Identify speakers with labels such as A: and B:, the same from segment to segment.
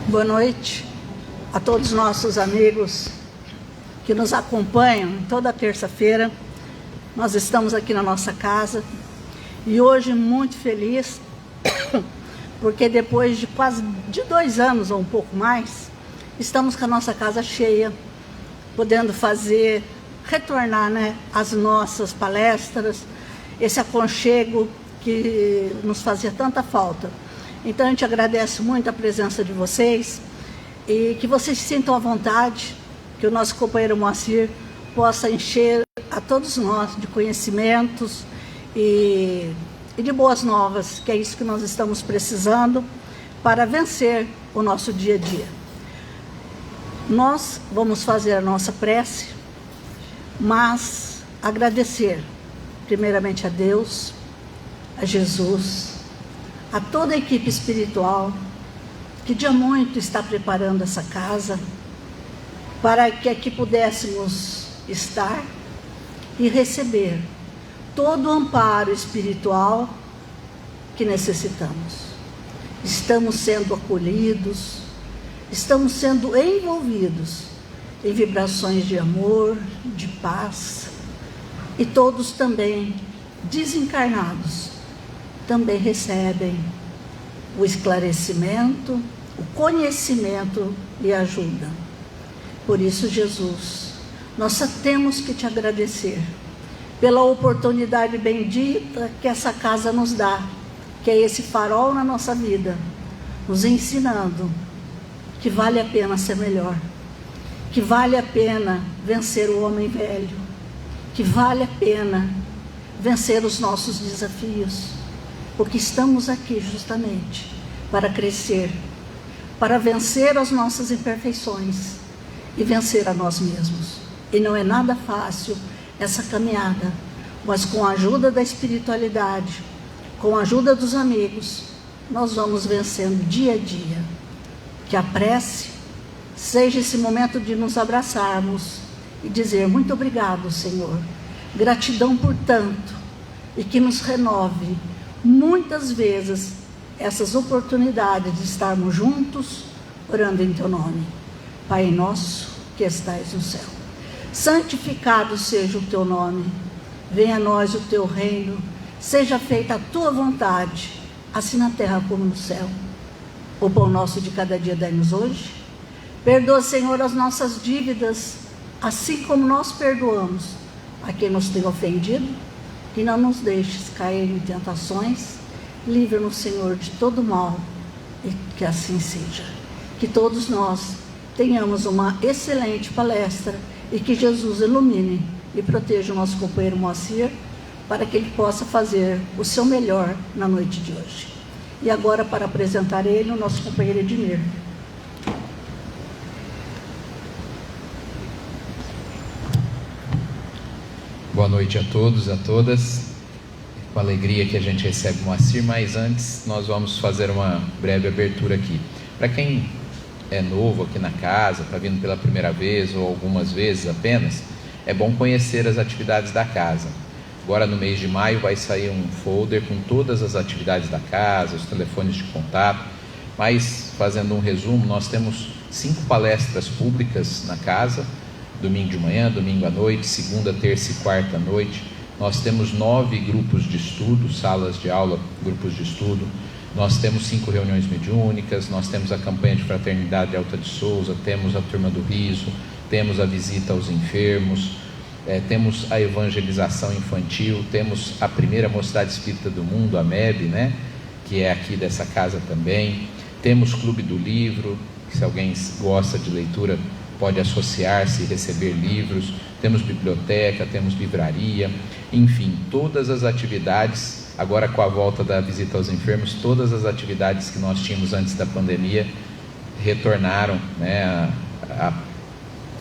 A: Boa noite a todos os nossos amigos que nos acompanham toda terça-feira. Nós estamos aqui na nossa casa e hoje muito feliz porque depois de quase 2 anos ou um pouco mais, estamos com a nossa casa cheia, podendo retornar, as nossas palestras, esse aconchego que nos fazia tanta falta. Então a gente agradece muito a presença de vocês e que vocês se sintam à vontade, que o nosso companheiro Moacir possa encher a todos nós de conhecimentos e de boas novas, que é isso que nós estamos precisando para vencer o nosso dia a dia. Nós vamos fazer a nossa prece, mas agradecer primeiramente a Deus, a Jesus, a toda a equipe espiritual que de muito está preparando essa casa para que aqui pudéssemos estar e receber todo o amparo espiritual que necessitamos. Estamos sendo acolhidos, estamos sendo envolvidos em vibrações de amor, de paz, e todos também desencarnados também recebem o esclarecimento, o conhecimento e a ajuda. Por isso, Jesus, nós só temos que te agradecer pela oportunidade bendita que essa casa nos dá, que é esse farol na nossa vida, nos ensinando que vale a pena ser melhor, que vale a pena vencer o homem velho, que vale a pena vencer os nossos desafios, porque estamos aqui justamente para crescer, para vencer as nossas imperfeições e vencer a nós mesmos. E não é nada fácil essa caminhada, mas com a ajuda da espiritualidade, com a ajuda dos amigos, nós vamos vencendo dia a dia. Que a prece seja esse momento de nos abraçarmos e dizer muito obrigado, Senhor, gratidão por tanto, e que nos renove muitas vezes essas oportunidades de estarmos juntos orando em teu nome. Pai nosso que estais no céu, santificado seja o teu nome, venha a nós o teu reino, seja feita a tua vontade, assim na terra como no céu. O pão nosso de cada dia dai-nos hoje. Perdoa, Senhor, as nossas dívidas, assim como nós perdoamos a quem nos tem ofendido, e não nos deixes cair em tentações, livra-nos, Senhor, de todo mal, e que assim seja. Que todos nós tenhamos uma excelente palestra e que Jesus ilumine e proteja o nosso companheiro Moacir, para que ele possa fazer o seu melhor na noite de hoje. E agora, para apresentar ele, o nosso companheiro Edmir.
B: Boa noite a todos, a todas. Com alegria que a gente recebe o Moacir, mas antes nós vamos fazer uma breve abertura aqui. Para quem é novo aqui na casa, está vindo pela primeira vez ou algumas vezes apenas, é bom conhecer as atividades da casa. Agora no mês de maio vai sair um folder com todas as atividades da casa, os telefones de contato, mas fazendo um resumo, nós temos 5 palestras públicas na casa, domingo de manhã, domingo à noite, segunda, terça e quarta à noite. Nós temos 9 grupos de estudo, salas de aula, grupos de estudo. Nós temos 5 reuniões mediúnicas, nós temos a campanha de fraternidade Alta de Souza, temos a turma do riso, temos a visita aos enfermos, temos a evangelização infantil, temos a primeira mocidade espírita do mundo, a MEB, que é aqui dessa casa também. Temos clube do livro, que se alguém gosta de leitura pode associar-se e receber livros. Temos biblioteca, temos livraria, enfim, todas as atividades. Agora com a volta da visita aos enfermos, todas as atividades que nós tínhamos antes da pandemia retornaram, à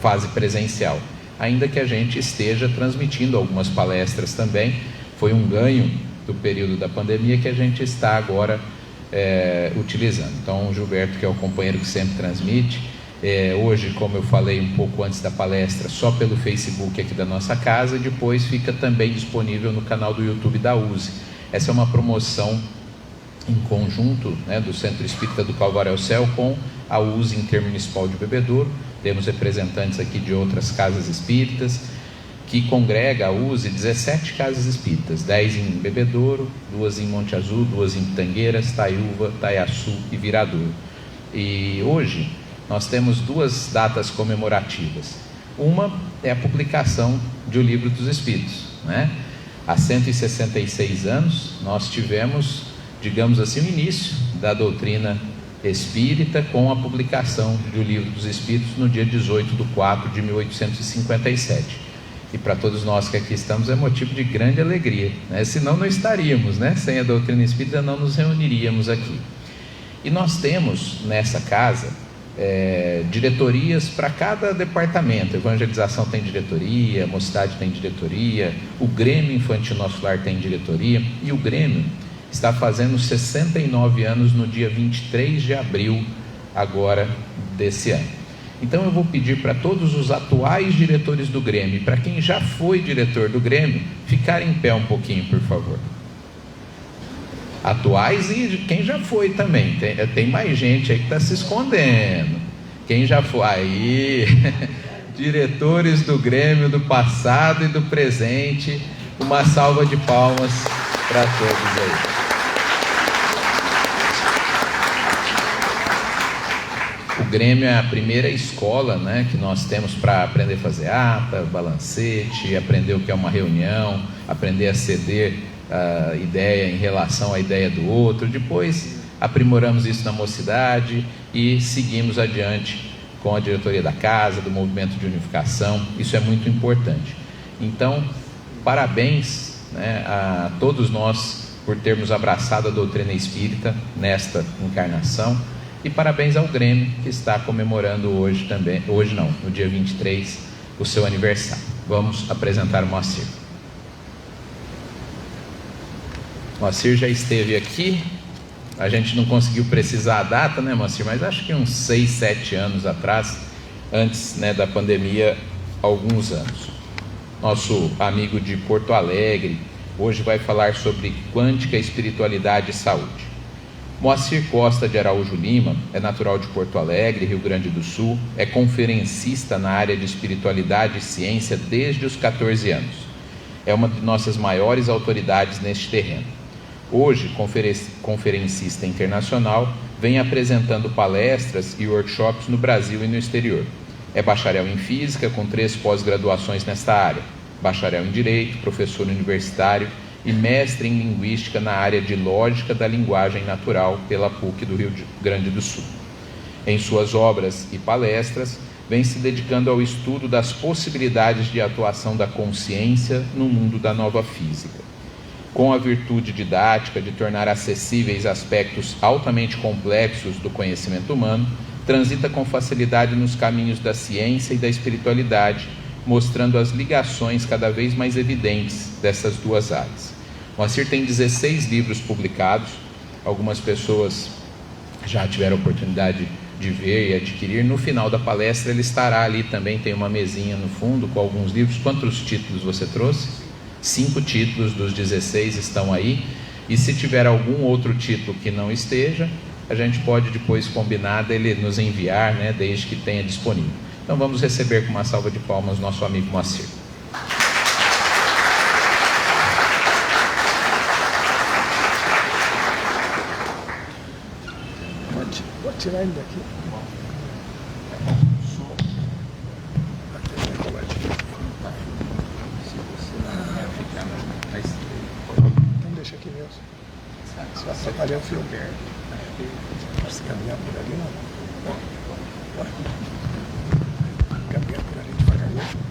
B: fase presencial. Ainda que a gente esteja transmitindo algumas palestras também, foi um ganho do período da pandemia que a gente está agora utilizando. Então o Gilberto, que é o companheiro que sempre transmite, hoje, como eu falei um pouco antes da palestra, só pelo Facebook aqui da nossa casa, e depois fica também disponível no canal do YouTube da USE. Essa é uma promoção em conjunto, né, do Centro Espírita do Calvário ao Céu com a USE Intermunicipal de Bebedouro. Temos representantes aqui de outras casas espíritas, que congrega a USE 17 casas espíritas, 10 em Bebedouro, 2 em Monte Azul, 2 em Pitangueiras, Taiúva, Taiaçu e Viradouro. E hoje nós temos 2 datas comemorativas. Uma é a publicação de O Livro dos Espíritos, né? Há 166 anos nós tivemos, digamos assim, o início da doutrina espírita com a publicação de O Livro dos Espíritos no dia 18 de 4 de 1857. E para todos nós que aqui estamos é motivo de grande alegria, né? Senão não estaríamos, né? Sem a doutrina espírita não nos reuniríamos aqui. E nós temos nessa casa diretorias para cada departamento. A evangelização tem diretoria, a mocidade tem diretoria, o Grêmio Infantil Nosso Lar tem diretoria, e o Grêmio está fazendo 69 anos no dia 23 de abril agora desse ano. Então eu vou pedir para todos os atuais diretores do Grêmio, para quem já foi diretor do Grêmio, ficar em pé um pouquinho, por favor. Atuais e quem já foi também. Tem mais gente aí que está se escondendo. Quem já foi? Aí, diretores do Grêmio do passado e do presente, uma salva de palmas para todos aí. O Grêmio é a primeira escola, né, que nós temos para aprender a fazer ata, balancete, aprender o que é uma reunião, aprender a ceder a ideia em relação à ideia do outro. Depois aprimoramos isso na mocidade e seguimos adiante com a diretoria da casa, do movimento de unificação. Isso é muito importante. Então, parabéns, né, a todos nós por termos abraçado a doutrina espírita nesta encarnação. E parabéns ao Grêmio, que está comemorando hoje também, hoje não, no dia 23, o seu aniversário. Vamos apresentar o Moacir. O Moacir já esteve aqui, a gente não conseguiu precisar a data, né, Moacir? Mas acho que uns 6, 7 anos atrás, antes, né, da pandemia, alguns anos. Nosso amigo de Porto Alegre, hoje vai falar sobre quântica, espiritualidade e saúde. Moacir Costa de Araújo Lima é natural de Porto Alegre, Rio Grande do Sul, é conferencista na área de espiritualidade e ciência desde os 14 anos. É uma de nossas maiores autoridades neste terreno. Hoje, conferencista internacional, vem apresentando palestras e workshops no Brasil e no exterior. É bacharel em Física, com 3 pós-graduações nesta área, bacharel em Direito, professor universitário e mestre em Linguística na área de Lógica da Linguagem Natural pela PUC do Rio Grande do Sul. Em suas obras e palestras, vem se dedicando ao estudo das possibilidades de atuação da consciência no mundo da nova física. Com a virtude didática de tornar acessíveis aspectos altamente complexos do conhecimento humano, transita com facilidade nos caminhos da ciência e da espiritualidade, mostrando as ligações cada vez mais evidentes dessas duas áreas. Moacir tem 16 livros publicados, algumas pessoas já tiveram a oportunidade de ver e adquirir. No final da palestra ele estará ali também, tem uma mesinha no fundo com alguns livros. Quantos títulos você trouxe? 5 títulos dos 16 estão aí, e se tiver algum outro título que não esteja, a gente pode depois combinar dele nos enviar, né, desde que tenha disponível. Então vamos receber com uma salva de palmas nosso amigo Moacir.
C: Pode tirar ele daqui. Então deixa aqui mesmo. Se vai atrapalhar o filme. Posso caminhar por ali, não? Vai. Caminhar por ali devagarzinho.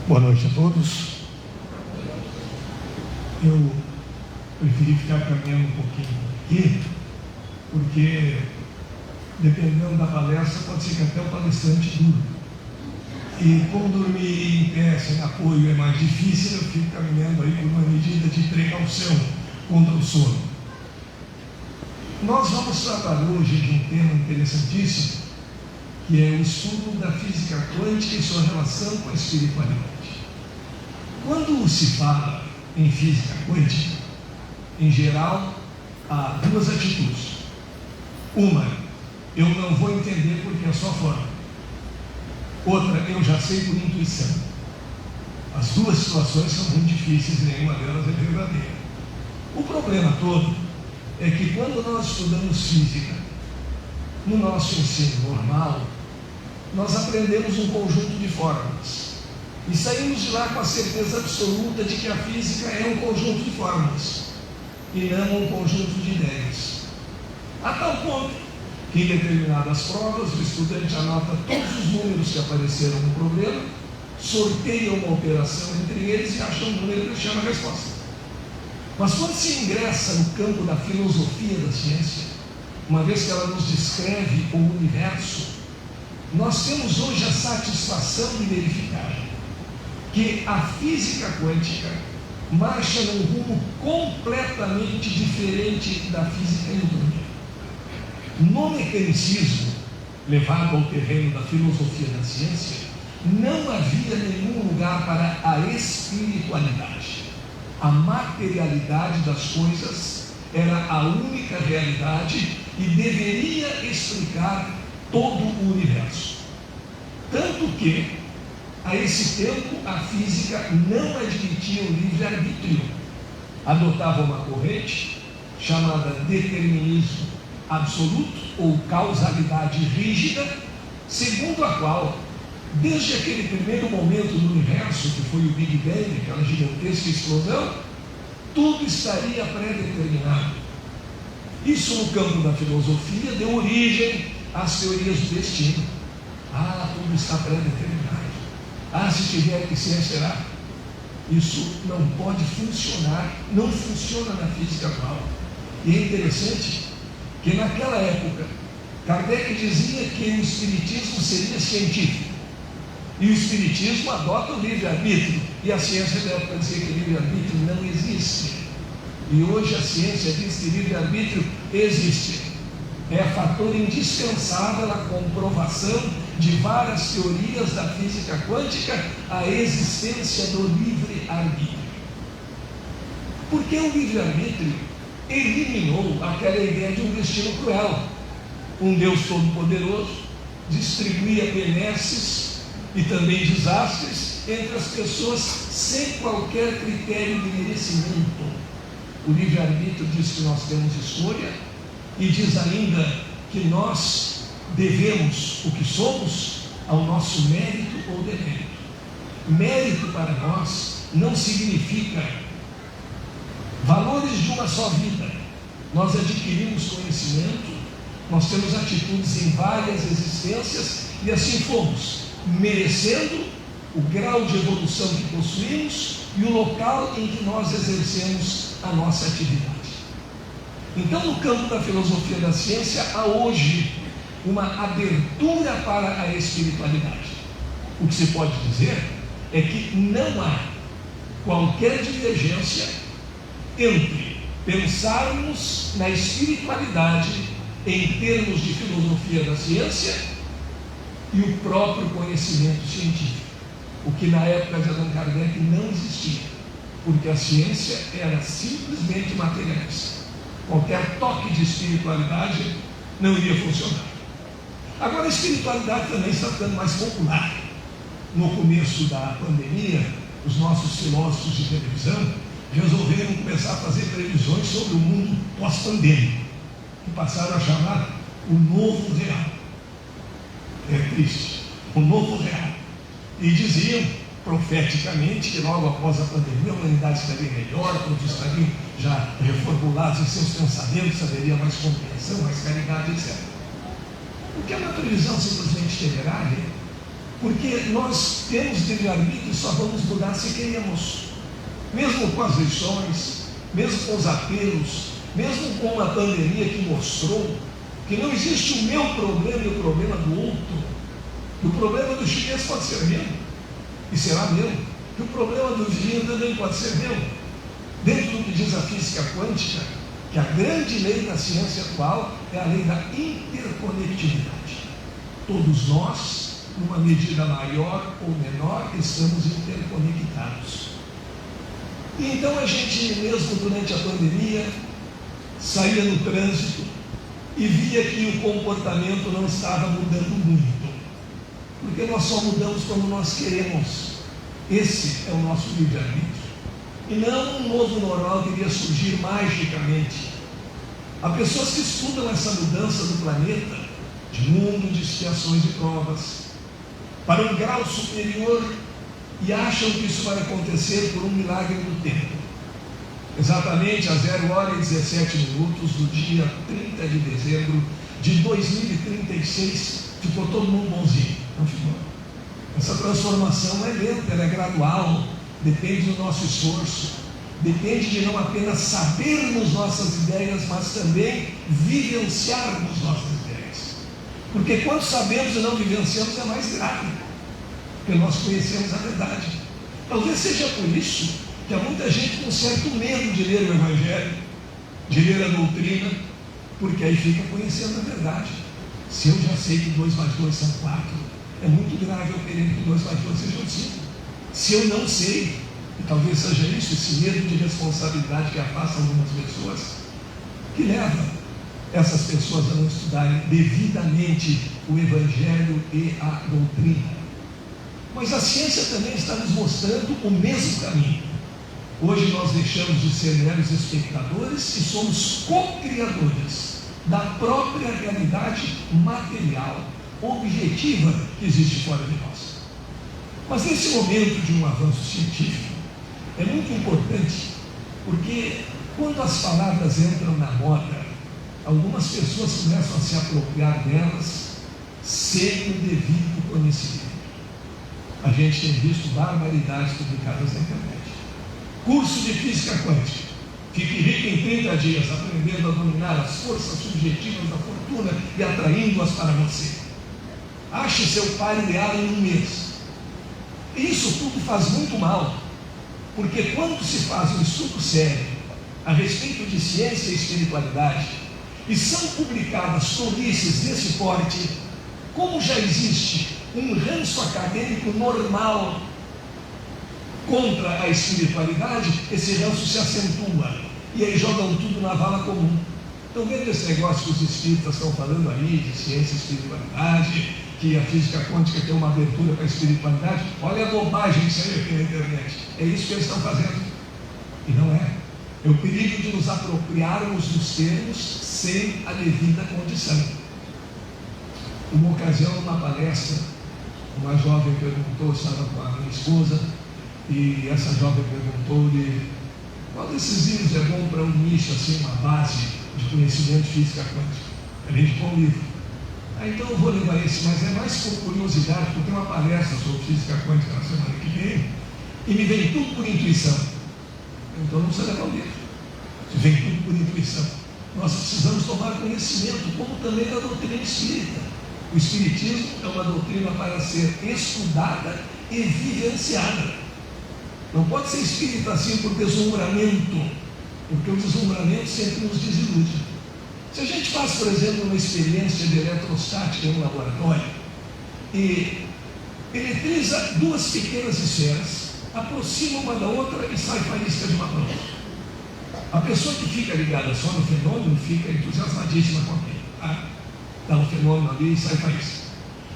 D: Boa noite a todos. Eu preferi ficar caminhando um pouquinho aqui, porque dependendo da palestra pode ser que até o palestrante durma. E como dormir em pé sem apoio é mais difícil, eu fico caminhando aí por uma medida de precaução contra o sono. Nós vamos tratar hoje de um tema interessantíssimo, que é o estudo da física quântica e sua relação com a espiritualidade. Quando se fala em física quântica, em geral, há duas atitudes. Uma, eu não vou entender porque é só forma. Outra, eu já sei por intuição. As duas situações são muito difíceis e nenhuma delas é verdadeira. O problema todo é que quando nós estudamos física, no nosso ensino normal, nós aprendemos um conjunto de fórmulas e saímos de lá com a certeza absoluta de que a física é um conjunto de fórmulas e não um conjunto de ideias. A tal ponto que em determinadas provas o estudante anota todos os números que apareceram no problema, sorteia uma operação entre eles e acha um número que chama a resposta. Mas quando se ingressa no campo da filosofia da ciência, uma vez que ela nos descreve o universo, nós temos hoje a satisfação de verificar que a física quântica marcha num rumo completamente diferente da física newtoniana. No mecanicismo, levado ao terreno da filosofia da ciência, não havia nenhum lugar para a espiritualidade. A materialidade das coisas era a única realidade e deveria explicar todo o universo. Tanto que, a esse tempo, a física não admitia o livre-arbítrio. Adotava uma corrente chamada determinismo absoluto ou causalidade rígida, segundo a qual, desde aquele primeiro momento do universo, que foi o Big Bang, aquela gigantesca explosão, tudo estaria pré-determinado. Isso, no campo da filosofia, deu origem às teorias do destino. Tudo está pré-determinado. Se tiver que ser, será. Isso não pode funcionar, não funciona na física atual. E é interessante que naquela época, Kardec dizia que o espiritismo seria científico. E o espiritismo adota o livre-arbítrio. E a ciência da época dizia que livre-arbítrio não existe. E hoje a ciência diz que livre-arbítrio existe. É fator indispensável à comprovação de várias teorias da física quântica a existência do livre-arbítrio. Porque o livre-arbítrio eliminou aquela ideia de um destino cruel. Um Deus todo-poderoso distribuía benesses e também desastres entre as pessoas sem qualquer critério de merecimento. O livre-arbítrio diz que nós temos escolha e diz ainda que nós devemos o que somos ao nosso mérito ou demérito. Mérito para nós não significa valores de uma só vida. Nós adquirimos conhecimento, nós temos atitudes em várias existências e assim fomos, merecendo o grau de evolução que possuímos e o local em que nós exercemos a nossa atividade. Então, no campo da filosofia da ciência, há hoje uma abertura para a espiritualidade. O que se pode dizer é que não há qualquer divergência entre pensarmos na espiritualidade em termos de filosofia da ciência e o próprio conhecimento científico, o que na época de Allan Kardec não existia, porque a ciência era simplesmente materialista. Qualquer toque de espiritualidade não iria funcionar. Agora, a espiritualidade também está ficando mais popular. No começo da pandemia, os nossos filósofos de televisão resolveram começar a fazer previsões sobre o mundo pós-pandêmico, que passaram a chamar o novo real. É triste, o novo real. E diziam profeticamente que logo após a pandemia a humanidade estaria melhor, todos estariam já reformulados em seus pensamentos, haveria mais compreensão, mais caridade, etc. O que é uma previsão simplesmente temerária, porque nós temos livre-arbítrio e só vamos mudar se queremos. Mesmo com as lições, mesmo com os apelos, mesmo com uma pandemia que mostrou que não existe o meu problema e o problema do outro. O problema do chinês pode ser meu, e será meu. Que o problema do vizinho também pode ser meu. Dentro do que diz a física quântica, que a grande lei da ciência atual é a lei da interconectividade. Todos nós, numa medida maior ou menor, estamos interconectados. E então a gente, mesmo durante a pandemia, saía no trânsito e via que o comportamento não estava mudando muito, porque nós só mudamos quando nós queremos. Esse é o nosso livre-arbítrio. E não um novo normal que iria surgir magicamente. Há pessoas que estudam essa mudança do planeta, de mundo, de expiações e provas, para um grau superior, e acham que isso vai acontecer por um milagre do tempo. Exatamente às 0h17 do dia 30 de dezembro de 2036, ficou todo mundo bonzinho. Não ficou? Essa transformação é lenta, ela é gradual, depende do nosso esforço, depende de não apenas sabermos nossas ideias, mas também vivenciarmos nossas ideias. Porque quando sabemos e não vivenciamos é mais grave, porque nós conhecemos a verdade. Talvez seja por isso que há muita gente com certo medo de ler o Evangelho, de ler a doutrina, porque aí fica conhecendo a verdade. Se eu já sei que 2 mais 2 são 4, é muito grave eu querer que 2 mais 2 sejam 5. Se eu não sei, e talvez seja isso, esse medo de responsabilidade que afasta algumas pessoas, que leva essas pessoas a não estudarem devidamente o Evangelho e a doutrina. Mas a ciência também está nos mostrando o mesmo caminho. Hoje nós deixamos de ser meros espectadores e somos co-criadores da própria realidade material, objetiva que existe fora de nós. Mas nesse momento de um avanço científico, é muito importante, porque quando as palavras entram na moda, algumas pessoas começam a se apropriar delas sem o devido conhecimento. A gente tem visto barbaridades publicadas na internet. Curso de física quântica. Fique rico em 30 dias, aprendendo a dominar as forças subjetivas da fortuna e atraindo-as para você. Ache seu pai ideal em um mês. Isso tudo faz muito mal, porque quando se faz um estudo sério a respeito de ciência e espiritualidade, e são publicadas tolices desse porte, como já existe um ranço acadêmico normal contra a espiritualidade, esse ranço se acentua, e aí jogam tudo na vala comum. Estão vendo esse negócio que os espíritas estão falando aí, de ciência e espiritualidade, que a física quântica tem uma abertura para a espiritualidade? Olha a bobagem que saiu aqui na internet. É isso que eles estão fazendo. E não é. É o perigo de nos apropriarmos dos termos sem a devida condição. Uma ocasião, numa palestra, uma jovem perguntou, estava com a minha esposa, e essa jovem perguntou-lhe qual desses livros é bom para um nicho, assim, uma base de conhecimento de física quântica. Ela indicou um livro. Então eu vou levar esse, mas é mais por curiosidade, porque tem uma palestra sobre física quântica na semana que vem, e me vem tudo por intuição. Então não precisa levar o livro. Vem tudo por intuição. Nós precisamos tomar conhecimento, como também da doutrina espírita. O espiritismo é uma doutrina para ser estudada e vivenciada. Não pode ser espírita assim por deslumbramento, porque o deslumbramento sempre nos desilude. Se a gente faz, por exemplo, uma experiência de eletrostática em um laboratório e eletriza 2 pequenas esferas, aproxima uma da outra e sai faísca de uma pronta. A pessoa que fica ligada só no fenômeno fica entusiasmadíssima com aquilo. Dá um fenômeno ali e sai faísca.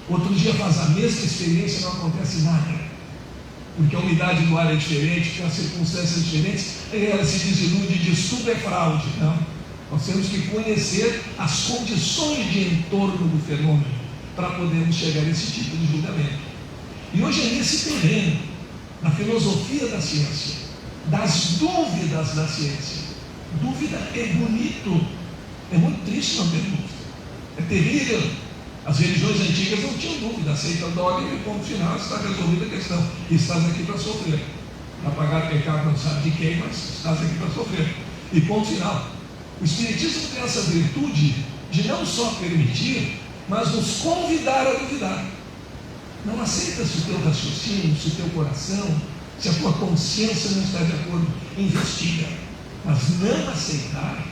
D: Outro dia faz a mesma experiência e não acontece nada. Porque a umidade do ar é diferente, porque as circunstâncias diferentes, aí ela se desilude e diz tudo é fraude. Não. Nós temos que conhecer as condições de entorno do fenômeno para podermos chegar a esse tipo de julgamento. E hoje é nesse terreno, na filosofia da ciência, das dúvidas da ciência. Dúvida é bonito, é muito triste não ter dúvida, é terrível. As religiões antigas não tinham dúvida, aceitam o dogma e ponto final, está resolvida a questão. E estás aqui para sofrer, para pagar pecado não sabe de quem, mas estás aqui para sofrer. E ponto final. O Espiritismo tem essa virtude de não só permitir, mas nos convidar a duvidar. Não aceita se o teu raciocínio, se o teu coração, se a tua consciência não está de acordo, investiga. Mas não aceitar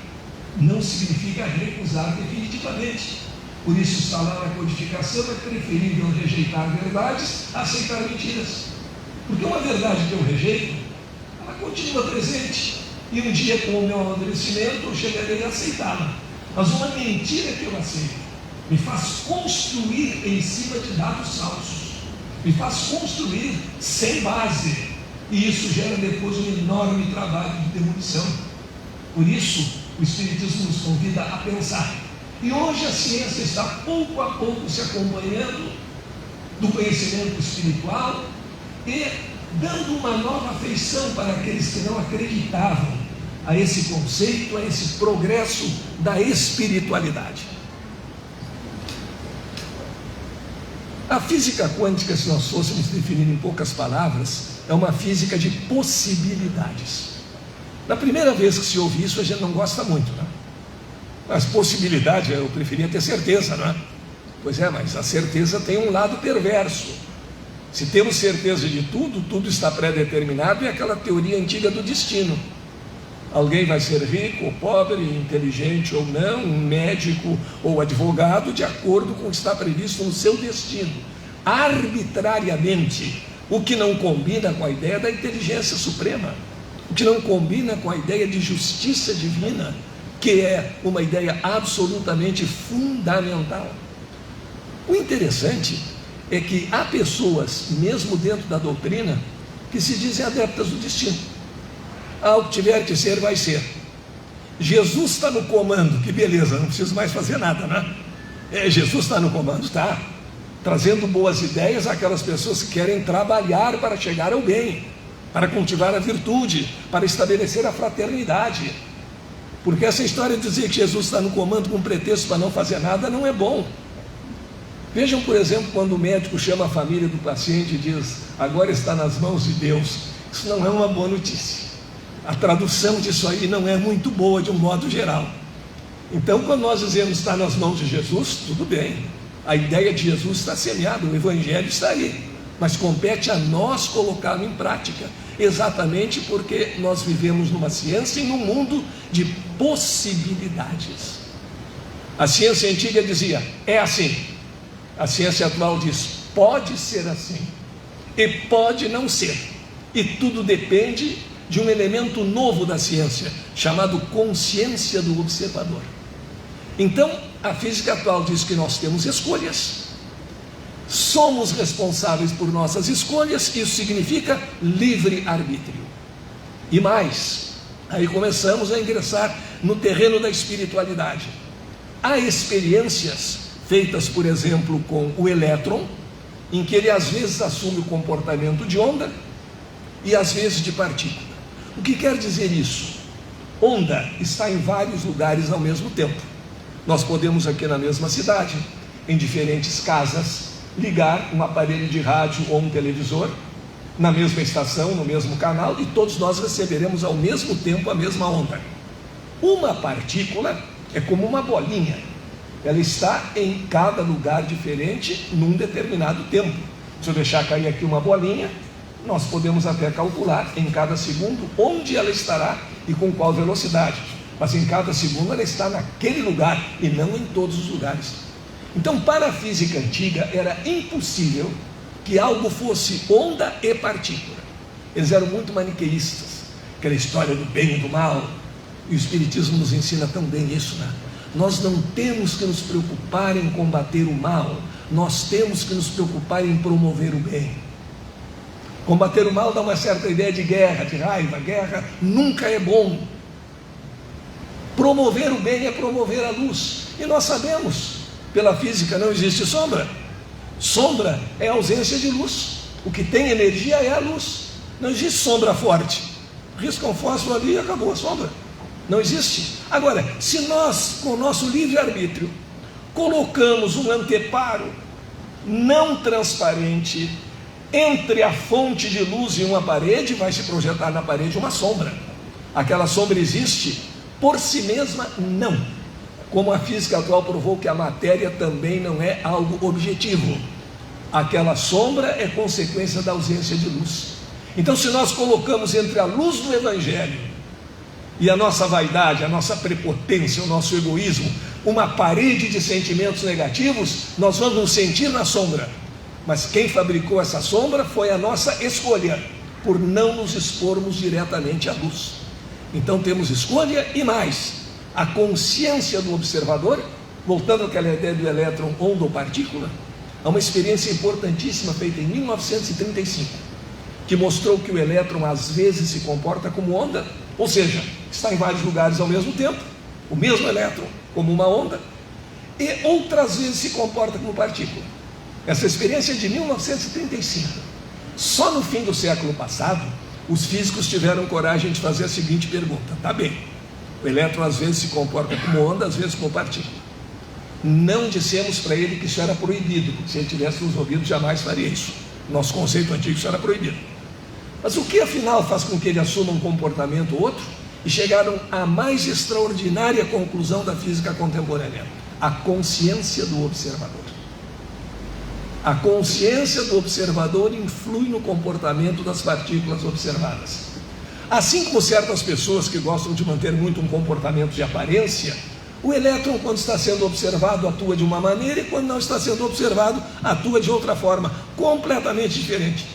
D: não significa recusar definitivamente. Por isso está lá na codificação: é preferível rejeitar verdades a aceitar mentiras. Porque uma verdade que eu rejeito, ela continua presente, e um dia, com o meu amadurecimento, eu chegarei a aceitá-la. Mas uma mentira que eu aceito me faz construir em cima de dados falsos, me faz construir sem base, e isso gera depois um enorme trabalho de demolição. Por isso o Espiritismo nos convida a pensar, e hoje a ciência está pouco a pouco se acompanhando do conhecimento espiritual e dando uma nova feição para aqueles que não acreditavam a esse conceito, a esse progresso da espiritualidade. A física quântica, se nós fôssemos definir em poucas palavras, é uma física de possibilidades. Na primeira vez que se ouve isso, a gente não gosta muito, né? Mas possibilidade, eu preferia ter certeza, não é? Pois é, mas a certeza tem um lado perverso. Se temos certeza de tudo, tudo está pré-determinado, e aquela teoria antiga do destino. Alguém vai ser rico ou pobre, inteligente ou não, um médico ou advogado, de acordo com o que está previsto no seu destino. Arbitrariamente, o que não combina com a ideia da inteligência suprema, o que não combina com a ideia de justiça divina, que é uma ideia absolutamente fundamental. O interessante é que há pessoas, mesmo dentro da doutrina, que se dizem adeptas do destino. O que tiver que ser, vai ser. Jesus está no comando, que beleza, não preciso mais fazer nada, né? Jesus está no comando, está trazendo boas ideias àquelas pessoas que querem trabalhar para chegar ao bem, para cultivar a virtude, para estabelecer a fraternidade. Porque essa história de dizer que Jesus está no comando com pretexto para não fazer nada não é bom. Vejam, por exemplo, quando o médico chama a família do paciente e diz: agora está nas mãos de Deus. Isso não é uma boa notícia. A tradução disso aí não é muito boa de um modo geral. Então, quando nós dizemos está nas mãos de Jesus, tudo bem. A ideia de Jesus está semeada, o Evangelho está aí. Mas compete a nós colocá-lo em prática, exatamente porque nós vivemos numa ciência e num mundo de possibilidades. A ciência antiga dizia: é assim. A ciência atual diz: pode ser assim e pode não ser. E tudo depende de um elemento novo da ciência, chamado consciência do observador. Então, a física atual diz que nós temos escolhas, somos responsáveis por nossas escolhas, isso significa livre-arbítrio. E mais, aí começamos a ingressar no terreno da espiritualidade. Há experiências feitas, por exemplo, com o elétron, em que ele às vezes assume o comportamento de onda e às vezes de partícula. O que quer dizer isso? Onda está em vários lugares ao mesmo tempo. Nós podemos aqui na mesma cidade, em diferentes casas, ligar um aparelho de rádio ou um televisor na mesma estação, no mesmo canal, e todos nós receberemos ao mesmo tempo a mesma onda. Uma partícula é como uma bolinha. Ela está em cada lugar diferente num determinado tempo. Se eu deixar cair aqui uma bolinha, nós podemos até calcular em cada segundo onde ela estará e com qual velocidade. Mas em cada segundo ela está naquele lugar e não em todos os lugares. Então, para a física antiga era impossível que algo fosse onda e partícula. Eles eram muito maniqueístas. Aquela história do bem e do mal. E o Espiritismo nos ensina tão bem isso, né? Nós não temos que nos preocupar em combater o mal, nós temos que nos preocupar em promover o bem. Combater o mal dá uma certa ideia de guerra, de raiva. Guerra nunca é bom. Promover o bem é promover a luz. E nós sabemos, pela física não existe sombra. Sombra é ausência de luz. O que tem energia é a luz. Não existe sombra forte. Risca um fósforo ali e acabou a sombra. Não existe. Agora, se nós, com o nosso livre-arbítrio, colocamos um anteparo não transparente entre a fonte de luz e uma parede, vai se projetar na parede uma sombra. Aquela sombra existe por si mesma? Não. Como a física atual provou que a matéria também não é algo objetivo. Aquela sombra é consequência da ausência de luz. Então, se nós colocamos entre a luz do Evangelho e a nossa vaidade, a nossa prepotência, o nosso egoísmo, uma parede de sentimentos negativos, nós vamos nos sentir na sombra. Mas quem fabricou essa sombra foi a nossa escolha, por não nos expormos diretamente à luz. Então temos escolha e mais, a consciência do observador. Voltando àquela ideia do elétron, onda ou partícula, há uma experiência importantíssima feita em 1935, que mostrou que o elétron às vezes se comporta como onda, ou seja, está em vários lugares ao mesmo tempo, o mesmo elétron como uma onda, e outras vezes se comporta como partícula. Essa experiência é de 1935. Só no fim do século passado, os físicos tiveram coragem de fazer a seguinte pergunta: tá bem, o elétron às vezes se comporta como onda, às vezes como partícula. Não dissemos para ele que isso era proibido, porque se ele tivesse nos ouvido jamais faria isso. Nosso conceito antigo, isso era proibido. Mas o que afinal faz com que ele assuma um comportamento ou outro? E chegaram à mais extraordinária conclusão da física contemporânea: a consciência do observador. A consciência do observador influi no comportamento das partículas observadas. Assim como certas pessoas que gostam de manter muito um comportamento de aparência, o elétron, quando está sendo observado, atua de uma maneira, e quando não está sendo observado, atua de outra forma, completamente diferente.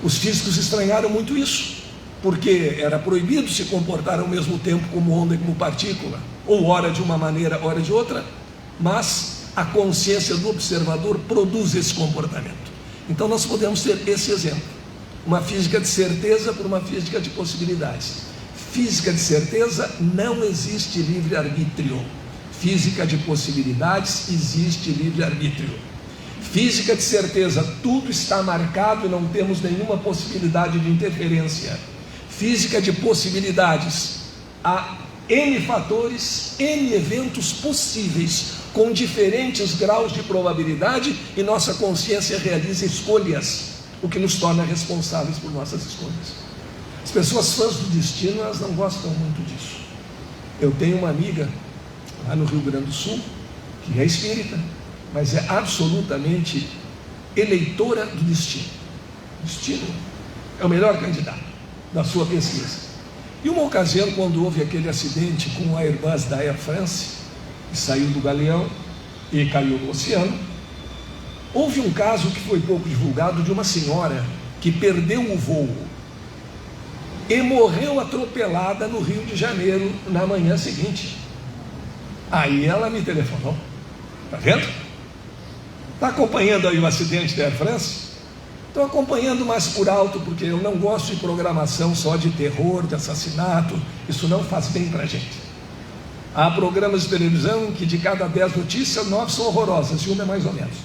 D: Os físicos estranharam muito isso, porque era proibido se comportar ao mesmo tempo como onda e como partícula, ou ora de uma maneira, ora de outra, mas a consciência do observador produz esse comportamento. Então nós podemos ter esse exemplo: uma física de certeza por uma física de possibilidades. Física de certeza, não existe livre-arbítrio. Física de possibilidades, existe livre-arbítrio. Física de certeza, tudo está marcado e não temos nenhuma possibilidade de interferência. Física de possibilidades, há N fatores, N eventos possíveis, com diferentes graus de probabilidade, e nossa consciência realiza escolhas, o que nos torna responsáveis por nossas escolhas. As pessoas fãs do destino, elas não gostam muito disso. Eu tenho uma amiga lá no Rio Grande do Sul, que é espírita, mas é absolutamente eleitora do destino. O destino é o melhor candidato da sua pesquisa. E uma ocasião, quando houve aquele acidente com a Airbus da Air France, que saiu do galeão e caiu no oceano, houve um caso que foi pouco divulgado, de uma senhora que perdeu o voo e morreu atropelada no Rio de Janeiro na manhã seguinte. Aí ela me telefonou: está vendo? Está acompanhando aí o acidente da Air France? Estou acompanhando mais por alto, porque eu não gosto de programação só de terror, de assassinato. Isso não faz bem para a gente. Há programas de televisão que de cada 10 notícias, 9 são horrorosas, e uma é mais ou menos.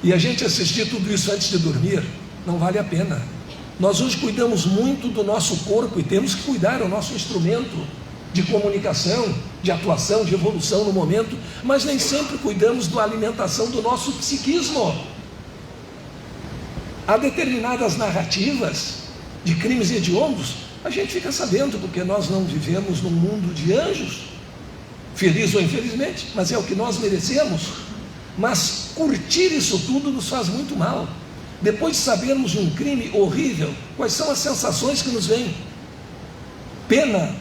D: E a gente assistir tudo isso antes de dormir não vale a pena. Nós hoje cuidamos muito do nosso corpo, e temos que cuidar, é o nosso instrumento de comunicação, de atuação, de evolução no momento, mas nem sempre cuidamos da alimentação do nosso psiquismo. Há determinadas narrativas de crimes hediondos, a gente fica sabendo, porque nós não vivemos num mundo de anjos, feliz ou infelizmente, mas é o que nós merecemos. Mas curtir isso tudo nos faz muito mal. Depois de sabermos de um crime horrível, quais são as sensações que nos vêm? Pena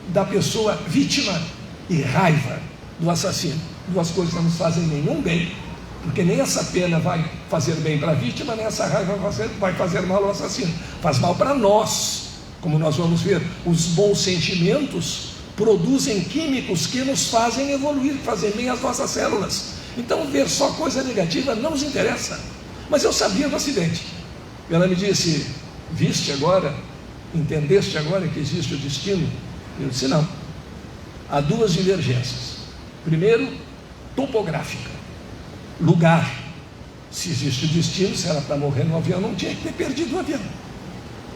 D: da pessoa vítima e raiva do assassino. Duas coisas não nos fazem nenhum bem, porque nem essa pena vai fazer bem para a vítima, nem essa raiva vai fazer mal ao assassino. Faz mal para nós, como nós vamos ver. Os bons sentimentos produzem químicos que nos fazem evoluir, fazem bem às nossas células. Então ver só coisa negativa não nos interessa. Mas eu sabia do acidente. Ela me disse: viste agora, entendeste agora que existe o destino? Eu disse: não. Há duas divergências. Primeiro, topográfica, lugar. Se existe o destino, se era para morrer no avião, não tinha que ter perdido o avião.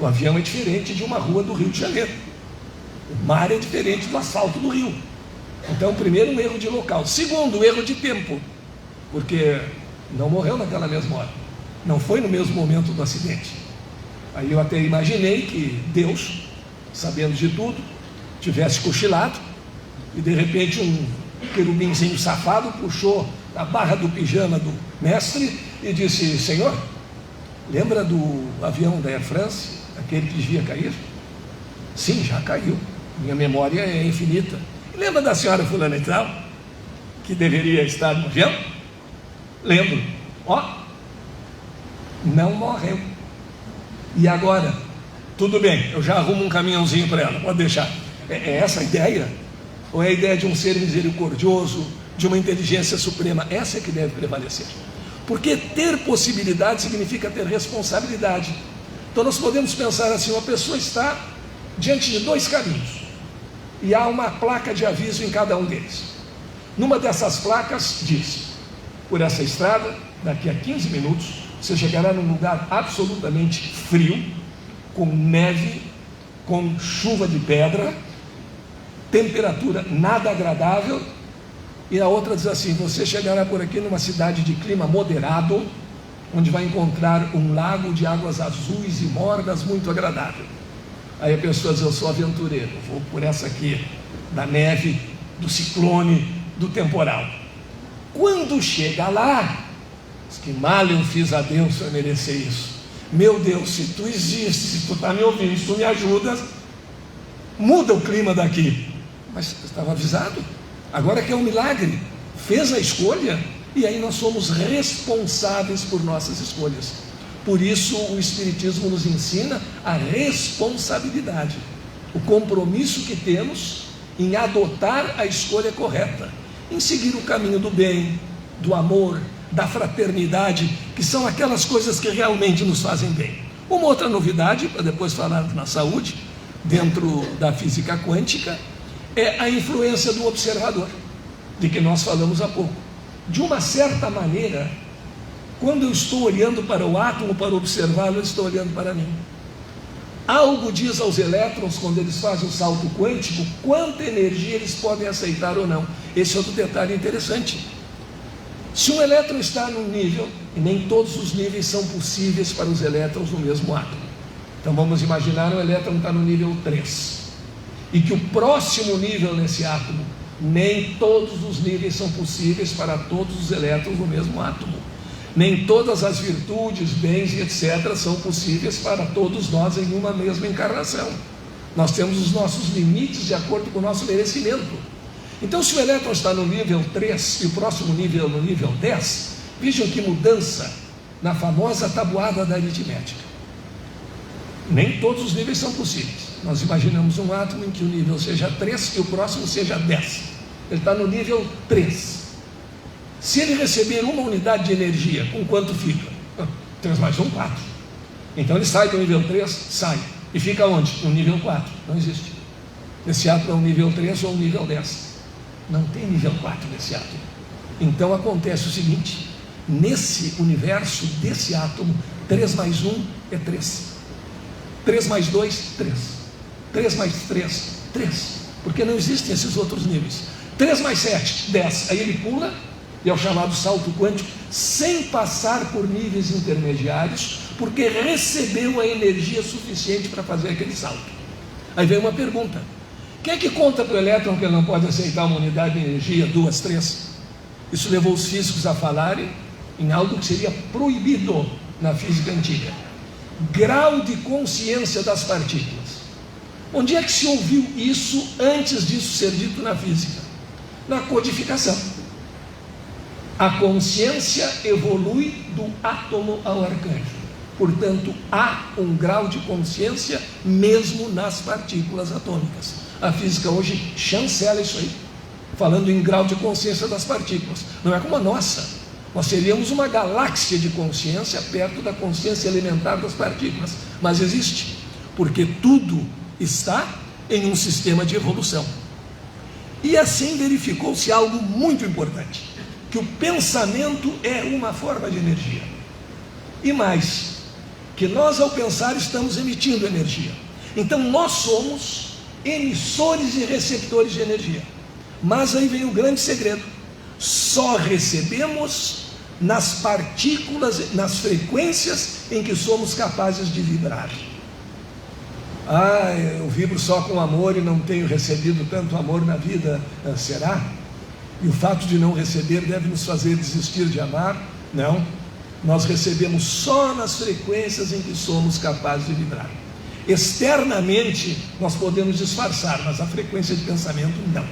D: O avião é diferente de uma rua do Rio de Janeiro. O mar é diferente do asfalto do rio. Então, primeiro, um erro de local. Segundo, um erro de tempo, porque não morreu naquela mesma hora, não foi no mesmo momento do acidente. Aí eu até imaginei que Deus, sabendo de tudo, tivesse cochilado, e de repente um querubinzinho safado puxou a barra do pijama do mestre e disse: Senhor, lembra do avião da Air France, aquele que devia cair?
C: Sim, já caiu. Minha memória é infinita. Lembra da senhora fulana e tal, que deveria estar no avião? Lembro. Ó, não morreu. E agora? Tudo bem, eu já arrumo um caminhãozinho para ela, pode deixar. É essa a ideia? Ou é a ideia de um ser misericordioso, de uma inteligência suprema? Essa é que deve prevalecer. Porque ter possibilidade significa ter responsabilidade. Então nós podemos pensar assim: uma pessoa está diante de dois caminhos, e há uma placa de aviso em cada um deles. Numa dessas placas diz: por essa estrada, daqui a 15 minutos, você chegará num lugar absolutamente frio, com neve, com chuva de pedra, temperatura nada agradável. E a outra diz assim: você chegará por aqui numa cidade de clima moderado, onde vai encontrar um lago de águas azuis e mornas muito agradável. Aí a pessoa diz: eu sou aventureiro, vou por essa aqui, da neve, do ciclone, do temporal. Quando chega lá, diz que mal eu fiz a Deus para merecer isso. Meu Deus, se tu existes, se tu está me ouvindo, se tu me ajudas, muda o clima daqui. Mas estava avisado. Agora que é um milagre, fez a escolha, e aí nós somos responsáveis por nossas escolhas. Por isso o Espiritismo nos ensina a responsabilidade, o compromisso que temos em adotar a escolha correta, em seguir o caminho do bem, do amor, da fraternidade, que são aquelas coisas que realmente nos fazem bem. Uma outra novidade, para depois falar na saúde, dentro da física quântica, é a influência do observador, de que nós falamos há pouco. De uma certa maneira, quando eu estou olhando para o átomo para observá-lo, eu estou olhando para mim. Algo diz aos elétrons, quando eles fazem o salto quântico, quanta energia eles podem aceitar ou não. Esse é outro detalhe interessante. Se um elétron está num nível, e nem todos os níveis são possíveis para os elétrons no mesmo átomo. Então vamos imaginar um elétron está no nível 3, e que o próximo nível nesse átomo, nem todos os níveis são possíveis para todos os elétrons no mesmo átomo. Nem todas as virtudes, bens e etc. são possíveis para todos nós em uma mesma encarnação. Nós temos os nossos limites de acordo com o nosso merecimento. Então, se o elétron está no nível 3 e o próximo nível no nível 10, vejam que mudança na famosa tabuada da aritmética. Nem todos os níveis são possíveis. Nós imaginamos um átomo em que o nível seja 3 e o próximo seja 10. Ele está no nível 3. Se ele receber uma unidade de energia, com quanto fica? 3 mais 1, 4. Então ele sai do nível 3, sai. E fica onde? No nível 4. Não existe. Esse átomo é um nível 3 ou um nível 10. Não tem nível 4 nesse átomo. Então acontece o seguinte: nesse universo desse átomo, 3 mais 1 é 3. 3 mais 2, 3. 3 mais 3, 3. Porque não existem esses outros níveis. 3 mais 7, 10. Aí ele pula, e é o chamado salto quântico, sem passar por níveis intermediários, porque recebeu a energia suficiente para fazer aquele salto. Aí vem uma pergunta: quem é que conta para o elétron que ele não pode aceitar uma unidade de energia, 2, 3? Isso levou os físicos a falarem em algo que seria proibido na física antiga: grau de consciência das partículas. Onde é que se ouviu isso antes disso ser dito na física? Na codificação. A consciência evolui do átomo ao arcanjo. Portanto, há um grau de consciência mesmo nas partículas atômicas. A física hoje chancela isso aí, falando em grau de consciência das partículas. Não é como a nossa. Nós seríamos uma galáxia de consciência perto da consciência elementar das partículas. Mas existe, porque tudo está em um sistema de evolução. E assim verificou-se algo muito importante: que o pensamento é uma forma de energia. E mais, que nós ao pensar estamos emitindo energia. Então nós somos emissores e receptores de energia. Mas aí vem o grande segredo: só recebemos nas partículas, nas frequências em que somos capazes de vibrar. Eu vibro só com amor e não tenho recebido tanto amor na vida. Será? E o fato de não receber deve nos fazer desistir de amar? Não. Nós recebemos só nas frequências em que somos capazes de vibrar. Externamente nós podemos disfarçar, mas a frequência de pensamento não.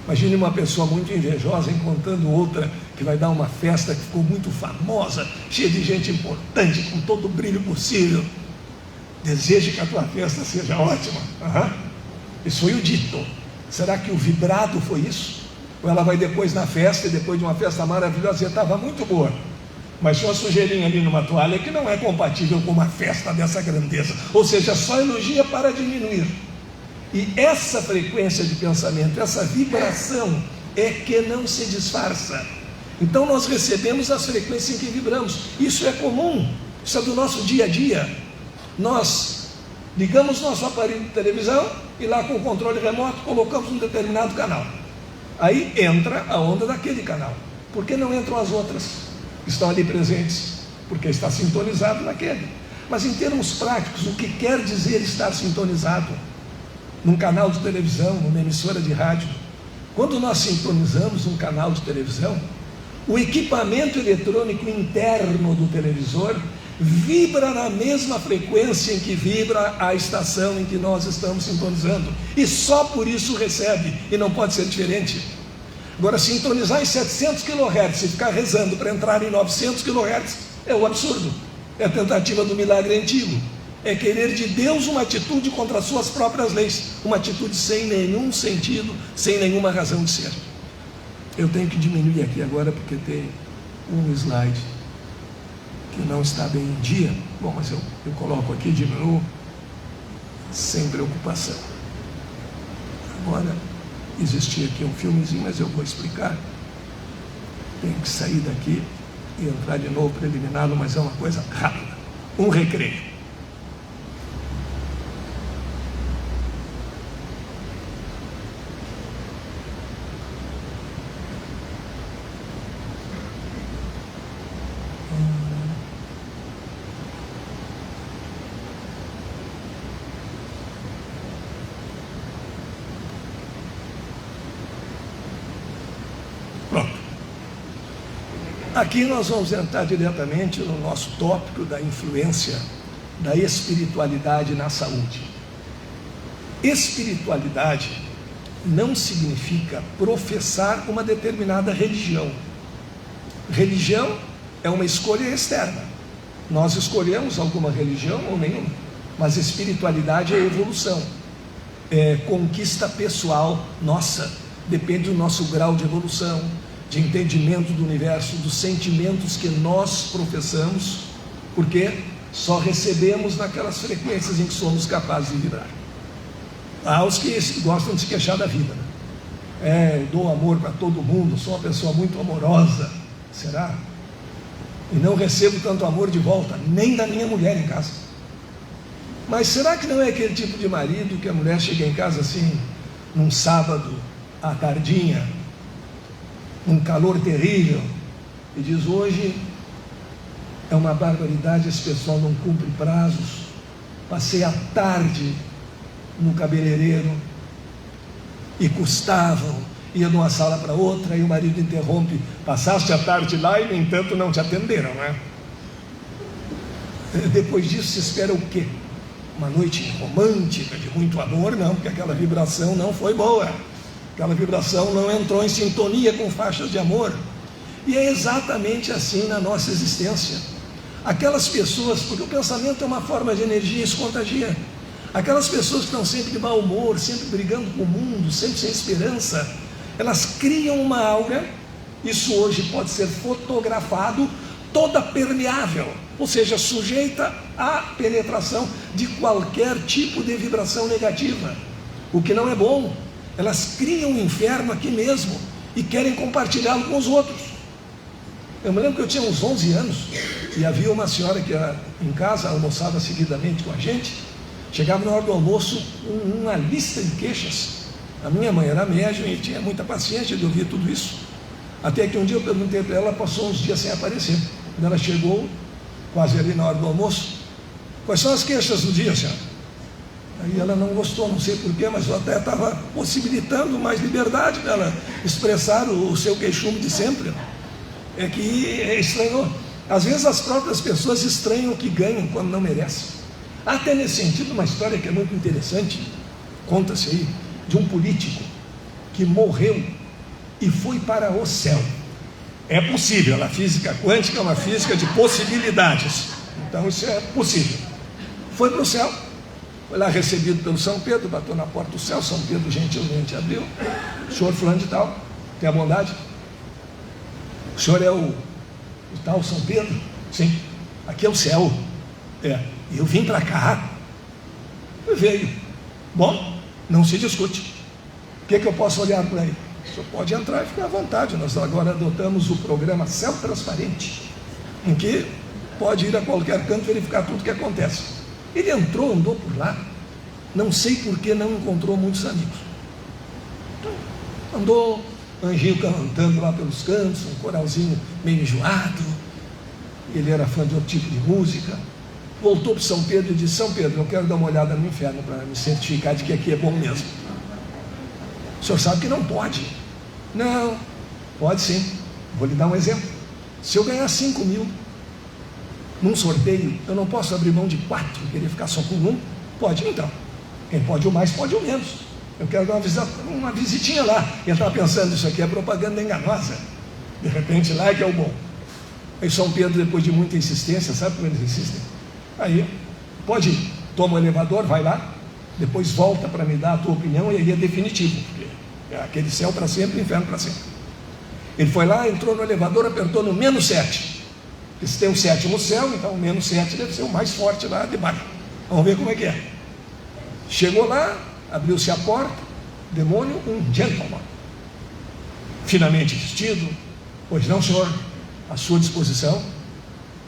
C: Imagine uma pessoa muito invejosa encontrando outra que vai dar uma festa que ficou muito famosa, cheia de gente importante, com todo o brilho possível. Deseje que a tua festa seja ótima. Isso foi o dito. Será que o vibrado foi isso? Ou ela vai depois na festa, e depois de uma festa maravilhosa, e estava muito boa, mas tinha uma sujeirinha ali numa toalha que não é compatível com uma festa dessa grandeza. Ou seja, só elogia para diminuir. E essa frequência de pensamento, essa vibração é que não se disfarça. Então nós recebemos as frequências em que vibramos. Isso é comum, isso é do nosso dia a dia. Nós ligamos nosso aparelho de televisão e lá com o controle remoto colocamos um determinado canal. Aí entra a onda daquele canal. Por que não entram as outras que estão ali presentes? Porque está sintonizado naquele. Mas em termos práticos, o que quer dizer estar sintonizado? Num canal de televisão, numa emissora de rádio. Quando nós sintonizamos um canal de televisão, o equipamento eletrônico interno do televisor vibra na mesma frequência em que vibra a estação em que nós estamos sintonizando, e só por isso recebe, e não pode ser diferente. Agora, sintonizar em 700 kHz e ficar rezando para entrar em 900 kHz é o absurdo, é a tentativa do milagre antigo, é querer de Deus uma atitude contra as suas próprias leis, uma atitude sem nenhum sentido, sem nenhuma razão de ser. Eu tenho que diminuir aqui agora porque tem um slide que não está bem em dia. Bom, mas eu coloco aqui, diminuo sem preocupação. Agora, existia aqui um filmezinho, mas eu vou explicar. Tenho que sair daqui e entrar de novo para eliminá-lo, mas é uma coisa rápida. Um recreio. Aqui nós vamos entrar diretamente no nosso tópico da influência da espiritualidade na saúde. Espiritualidade não significa professar uma determinada religião. Religião é uma escolha externa. Nós escolhemos alguma religião ou nenhuma, mas espiritualidade é evolução, é conquista pessoal nossa, depende do nosso grau de evolução, de entendimento do universo, dos sentimentos que nós professamos, porque só recebemos naquelas frequências em que somos capazes de vibrar. Há os que gostam de se queixar da vida, né? Eu dou amor para todo mundo, sou uma pessoa muito amorosa. Será? E não recebo tanto amor de volta, nem da minha mulher em casa. Mas será que não é aquele tipo de marido que a mulher chega em casa assim, num sábado, à tardinha, um calor terrível, e diz: hoje é uma barbaridade, esse pessoal não cumpre prazos, passei a tarde no cabeleireiro e custavam, ia de uma sala para outra, e o marido interrompe: passaste a tarde lá e no entanto não te atenderam, né? Depois disso se espera o quê? Uma noite romântica, de muito amor? Não, porque aquela vibração não foi boa. Aquela vibração não entrou em sintonia com faixas de amor. E é exatamente assim na nossa existência. Aquelas pessoas, porque o pensamento é uma forma de energia, isso contagia. Aquelas pessoas que estão sempre de mau humor, sempre brigando com o mundo, sempre sem esperança, elas criam uma aura, isso hoje pode ser fotografado, toda permeável, ou seja, sujeita à penetração de qualquer tipo de vibração negativa, o que não é bom. Elas criam um inferno aqui mesmo e querem compartilhá-lo com os outros. Eu me lembro que eu tinha uns 11 anos e havia uma senhora que em casa almoçava seguidamente com a gente. Chegava na hora do almoço uma lista de queixas. A minha mãe era médium e tinha muita paciência de ouvir tudo isso. Até que um dia eu perguntei para ela, passou uns dias sem aparecer. Quando ela chegou, quase ali na hora do almoço: quais são as queixas do dia, senhora? Aí ela não gostou, não sei porquê, mas eu até estava possibilitando mais liberdade para ela expressar o seu queixume de sempre. É que estranhou. Às vezes as próprias pessoas estranham o que ganham quando não merecem. Há até nesse sentido uma história que é muito interessante, conta-se aí, de um político que morreu e foi para o céu. É possível, a física quântica é uma física de possibilidades, então isso é possível. Foi para o céu, foi lá recebido pelo São Pedro, bateu na porta do céu, São Pedro gentilmente abriu. O senhor fulano de tal, tem a bondade? O senhor é o tal São Pedro? Sim, aqui é o céu. Eu vim para cá. Veio. Bom, não se discute. O que eu posso olhar por aí? O senhor pode entrar e ficar à vontade. Nós agora adotamos o programa Céu Transparente, em que pode ir a qualquer canto verificar tudo o que acontece. Ele entrou, andou por lá, não sei por que não encontrou muitos amigos. Andou, anjinho cantando lá pelos cantos, um coralzinho meio enjoado. Ele era fã de outro tipo de música. Voltou para São Pedro e disse: São Pedro, eu quero dar uma olhada no inferno para me certificar de que aqui é bom mesmo. O senhor sabe que não pode. Não, pode sim. Vou lhe dar um exemplo. Se eu ganhar 5 mil num sorteio, eu não posso abrir mão de 4, querer ficar só com 1? Pode então. Quem pode o mais, pode o menos. Eu quero dar uma visitinha lá. Ele estava pensando, isso aqui é propaganda enganosa. De repente lá é que é o bom. Aí São Pedro, depois de muita insistência, sabe como eles insistem? Aí, pode ir, toma o elevador, vai lá, depois volta para me dar a tua opinião, e aí é definitivo, porque é aquele céu para sempre, inferno para sempre. Ele foi lá, entrou no elevador, apertou no -7. Porque se tem um 7º céu, então o -7 deve ser o mais forte lá de baixo. Vamos ver como é que é. Chegou lá, abriu-se a porta, demônio, um gentleman, finamente vestido. Pois não, senhor, à sua disposição,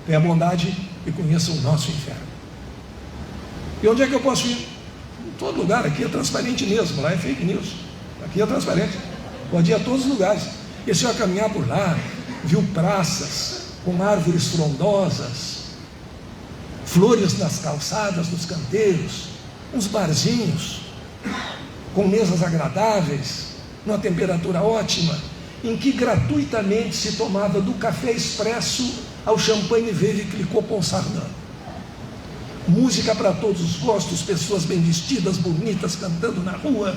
C: tenha bondade e conheça o nosso inferno. E onde é que eu posso ir? Em todo lugar, aqui é transparente mesmo, lá é fake news. Aqui é transparente, pode ir a todos os lugares. E se eu caminhar por lá, viu praças com árvores frondosas, flores nas calçadas, nos canteiros, uns barzinhos com mesas agradáveis, numa temperatura ótima, em que gratuitamente se tomava do café expresso ao champanhe verde Clicquot Ponsardin. Música para todos os gostos, pessoas bem vestidas, bonitas, cantando na rua,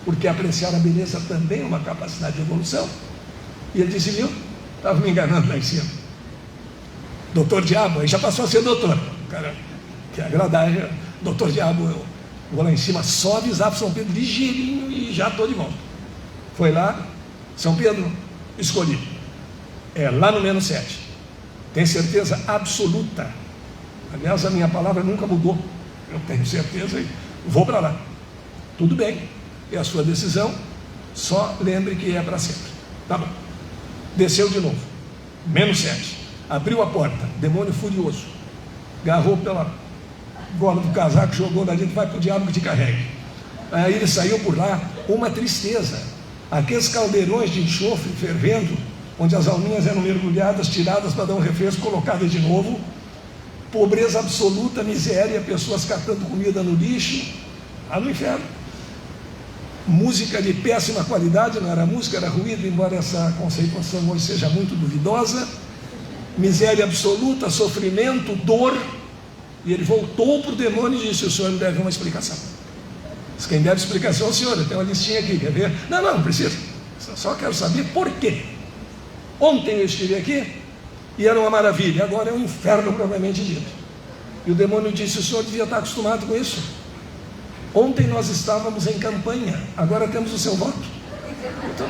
C: porque apreciar a beleza também é uma capacidade de evolução. E ele disse: viu, estava me enganando lá em cima. Doutor Diabo, aí já passou a ser doutor. O cara, que é agradável, doutor Diabo, eu vou lá em cima, só avisar para São Pedro ligeirinho e já estou de volta. Foi lá, São Pedro, escolhi. É lá no -7. Tem certeza absoluta. Aliás, a minha palavra nunca mudou. Eu tenho certeza e vou para lá. Tudo bem, é a sua decisão, só lembre que é para sempre. Tá bom. Desceu de novo, -7. Abriu a porta, demônio furioso, agarrou pela gola do casaco, jogou lá dentro, vai para o diabo que te carregue. Aí ele saiu por lá, uma tristeza. Aqueles caldeirões de enxofre fervendo, onde as alminhas eram mergulhadas, tiradas para dar um refresco, colocadas de novo. Pobreza absoluta, miséria, pessoas catando comida no lixo, lá no inferno. Música de péssima qualidade, não era música, era ruído, embora essa conceituação hoje seja muito duvidosa. Miséria absoluta, sofrimento, dor. E ele voltou para o demônio e disse: o senhor me deve uma explicação. Quem deve explicação é o senhor, eu tenho uma listinha aqui, quer ver? Não precisa, só quero saber por quê. Ontem eu estive aqui e era uma maravilha, agora é um inferno propriamente dito. E o demônio disse: o senhor devia estar acostumado com isso. Ontem nós estávamos em campanha, agora temos o seu voto. Então,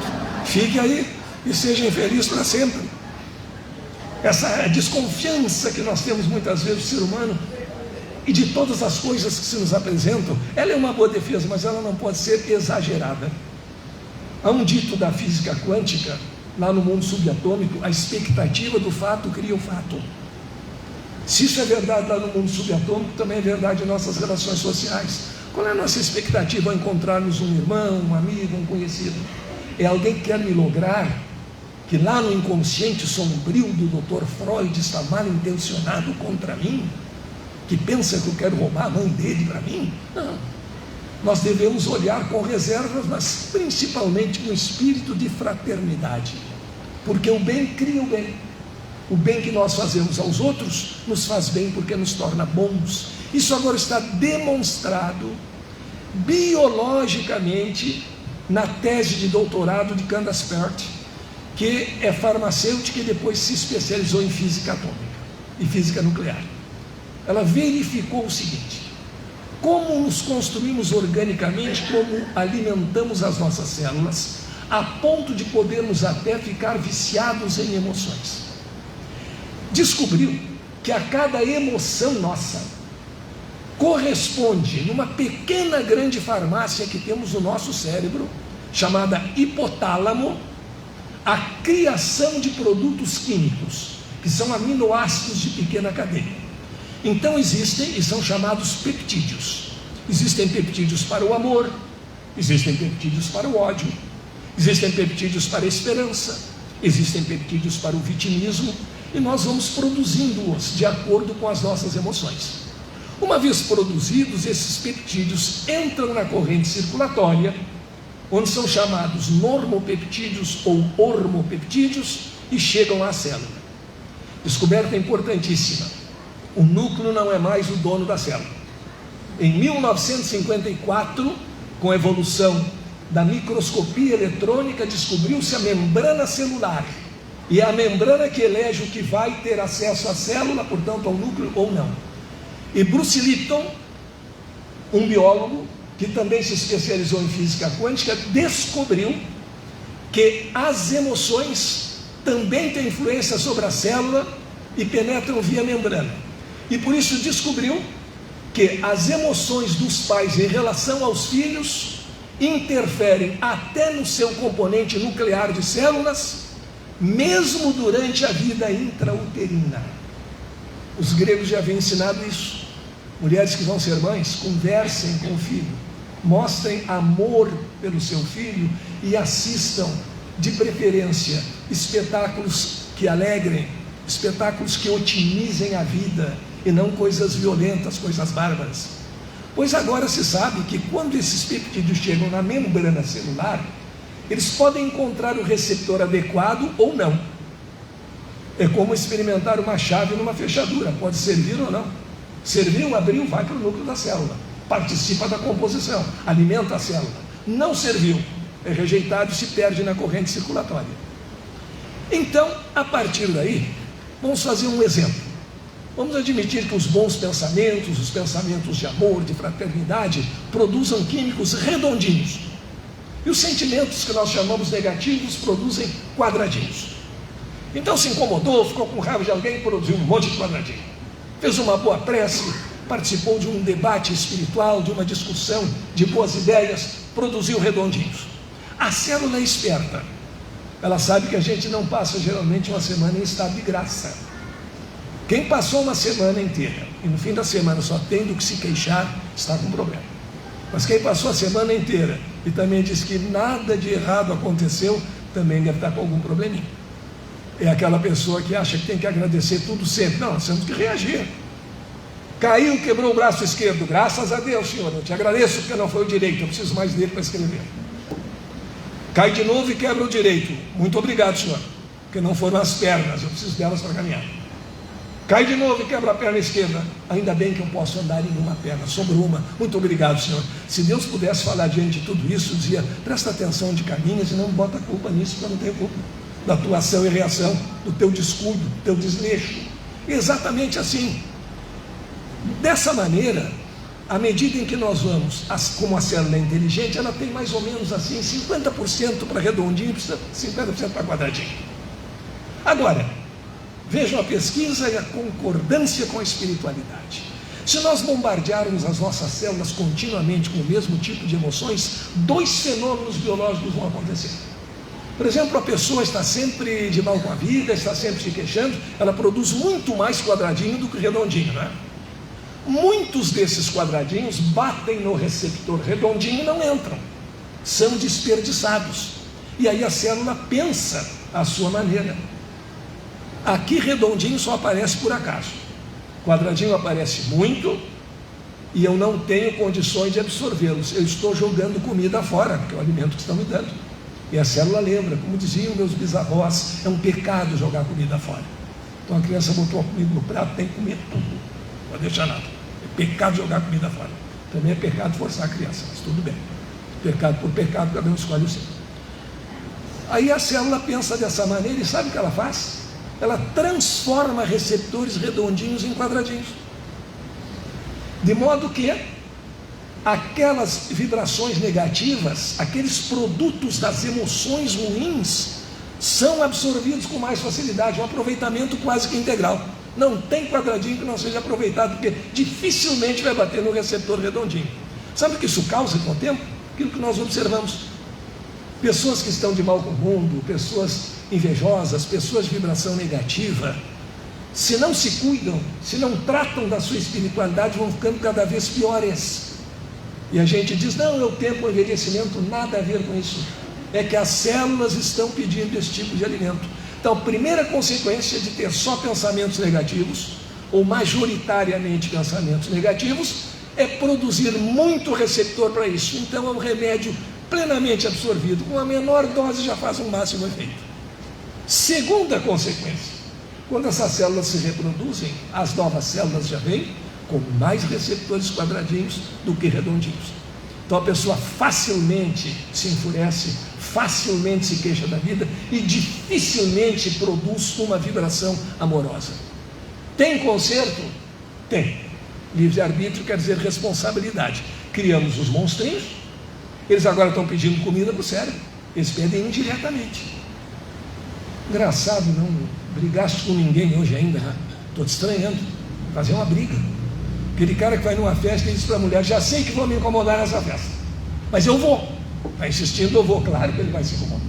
C: fique aí e seja infeliz para sempre. Essa desconfiança que nós temos muitas vezes do ser humano e de todas as coisas que se nos apresentam, ela é uma boa defesa, mas ela não pode ser exagerada. Há um dito da física quântica, lá no mundo subatômico: a expectativa do fato cria o fato. Se isso é verdade lá no mundo subatômico, também é verdade em nossas relações sociais. Qual é a nossa expectativa ao encontrarmos um irmão, um amigo, um conhecido? É alguém que quer me lograr que lá no inconsciente sombrio do Dr. Freud está mal intencionado contra mim? Que pensa que eu quero roubar a mãe dele para mim? Não. Nós devemos olhar com reservas, mas principalmente com espírito de fraternidade, porque o bem cria o bem. O bem que nós fazemos aos outros nos faz bem, porque nos torna bons. Isso agora está demonstrado biologicamente na tese de doutorado de Candace Pert, que é farmacêutica e depois se especializou em física atômica e física nuclear. Ela verificou o seguinte: como nos construímos organicamente, como alimentamos as nossas células, a ponto de podermos até ficar viciados em emoções. Descobriu que a cada emoção nossa corresponde, numa pequena grande farmácia que temos no nosso cérebro, chamada hipotálamo, a criação de produtos químicos, que são aminoácidos de pequena cadeia. Então existem, e são chamados peptídeos. Existem peptídeos para o amor, existem peptídeos para o ódio, existem peptídeos para a esperança, existem peptídeos para o vitimismo, e nós vamos produzindo-os de acordo com as nossas emoções. Uma vez produzidos, esses peptídeos entram na corrente circulatória, onde são chamados normopeptídeos ou hormopeptídeos, e chegam à célula. Descoberta importantíssima: o núcleo não é mais o dono da célula. Em 1954, com a evolução da microscopia eletrônica, descobriu-se a membrana celular, e é a membrana que elege o que vai ter acesso à célula, portanto ao núcleo ou não. E Bruce Lipton, um biólogo que também se especializou em física quântica, descobriu que as emoções também têm influência sobre a célula e penetram via membrana. E por isso descobriu que as emoções dos pais em relação aos filhos interferem até no seu componente nuclear de células, mesmo durante a vida intrauterina. Os gregos já haviam ensinado isso. Mulheres que vão ser mães, conversem com o filho, mostrem amor pelo seu filho e assistam, de preferência, espetáculos que alegrem, espetáculos que otimizem a vida, e não coisas violentas, coisas bárbaras. Pois agora se sabe que quando esses peptídeos chegam na membrana celular, eles podem encontrar o receptor adequado ou não. É como experimentar uma chave numa fechadura, pode servir ou não. Serviu, abriu, vai para o núcleo da célula, participa da composição, alimenta a célula. Não serviu, é rejeitado e se perde na corrente circulatória. Então, a partir daí, vamos fazer um exemplo. Vamos admitir que os bons pensamentos, os pensamentos de amor, de fraternidade, produzam químicos redondinhos. E os sentimentos que nós chamamos negativos produzem quadradinhos. Então se incomodou, ficou com raiva de alguém, produziu um monte de quadradinho. Fez uma boa prece, participou de um debate espiritual, de uma discussão de boas ideias, produziu redondinhos. A célula é esperta. Ela sabe que a gente não passa geralmente uma semana em estado de graça. Quem passou uma semana inteira e no fim da semana só tem do que se queixar, está com problema. Mas quem passou a semana inteira e também diz que nada de errado aconteceu, também deve estar com algum probleminha. É aquela pessoa que acha que tem que agradecer tudo sempre. Não, nós temos que reagir. Caiu, quebrou o braço esquerdo. Graças a Deus, Senhor, eu te agradeço porque não foi o direito, eu preciso mais dele para escrever. Cai de novo e quebra o direito. Muito obrigado, Senhor, porque não foram as pernas, eu preciso delas para caminhar. Cai de novo e quebra a perna esquerda. Ainda bem que eu posso andar em uma perna, sobrou uma. Muito obrigado, Senhor. Se Deus pudesse falar diante de tudo isso, dizia: presta atenção onde caminhas e não bota culpa nisso, porque eu não tenho culpa da tua ação e reação, do teu descuido, do teu desleixo. Exatamente assim. Dessa maneira, à medida em que nós vamos, como a célula é inteligente, ela tem mais ou menos assim 50% para redondinho, 50% para quadradinho. Agora, vejam a pesquisa e a concordância com a espiritualidade. Se nós bombardearmos as nossas células continuamente com o mesmo tipo de emoções, dois fenômenos biológicos vão acontecer. Por exemplo, a pessoa está sempre de mal com a vida, está sempre se queixando, ela produz muito mais quadradinho do que redondinho, não é? Muitos desses quadradinhos batem no receptor redondinho e não entram, são desperdiçados. E aí a célula pensa à sua maneira. Aqui redondinho só aparece por acaso, quadradinho aparece muito e eu não tenho condições de absorvê-los. Eu estou jogando comida fora, porque é o alimento que estão me dando. E a célula lembra, como diziam meus bisavós, é um pecado jogar comida fora. Então a criança botou a comida no prato, tem que comer tudo, não pode deixar nada. Pecado jogar comida fora. Também é pecado forçar a criança, mas tudo bem. Pecado por pecado, cada um escolhe o seu. Aí a célula pensa dessa maneira e sabe o que ela faz? Ela transforma receptores redondinhos em quadradinhos. De modo que aquelas vibrações negativas, aqueles produtos das emoções ruins, são absorvidos com mais facilidade, um aproveitamento quase que integral. Não tem quadradinho que não seja aproveitado, porque dificilmente vai bater no receptor redondinho. Sabe o que isso causa com o tempo? Aquilo que nós observamos. Pessoas que estão de mal com o mundo, pessoas invejosas, pessoas de vibração negativa, se não se cuidam, se não tratam da sua espiritualidade, vão ficando cada vez piores. E a gente diz, não, é o tempo, o envelhecimento, nada a ver com isso. É que as células estão pedindo esse tipo de alimento. Então, a primeira consequência de ter só pensamentos negativos, ou majoritariamente pensamentos negativos, é produzir muito receptor para isso. Então, é um remédio plenamente absorvido, com a menor dose já faz um máximo efeito. Segunda consequência, quando essas células se reproduzem, as novas células já vêm com mais receptores quadradinhos do que redondinhos. Então a pessoa facilmente se enfurece, facilmente se queixa da vida e dificilmente produz uma vibração amorosa. Tem conserto? Tem. Livre-arbítrio quer dizer responsabilidade. Criamos os monstrinhos, eles agora estão pedindo comida para o cérebro, eles pedem indiretamente. Engraçado, não brigaste com ninguém hoje ainda, estou te estranhando, fazer uma briga. Aquele cara que vai numa festa e diz para a mulher, já sei que vou me incomodar nessa festa, mas eu vou. Está insistindo, eu vou, claro que ele vai se incomodar.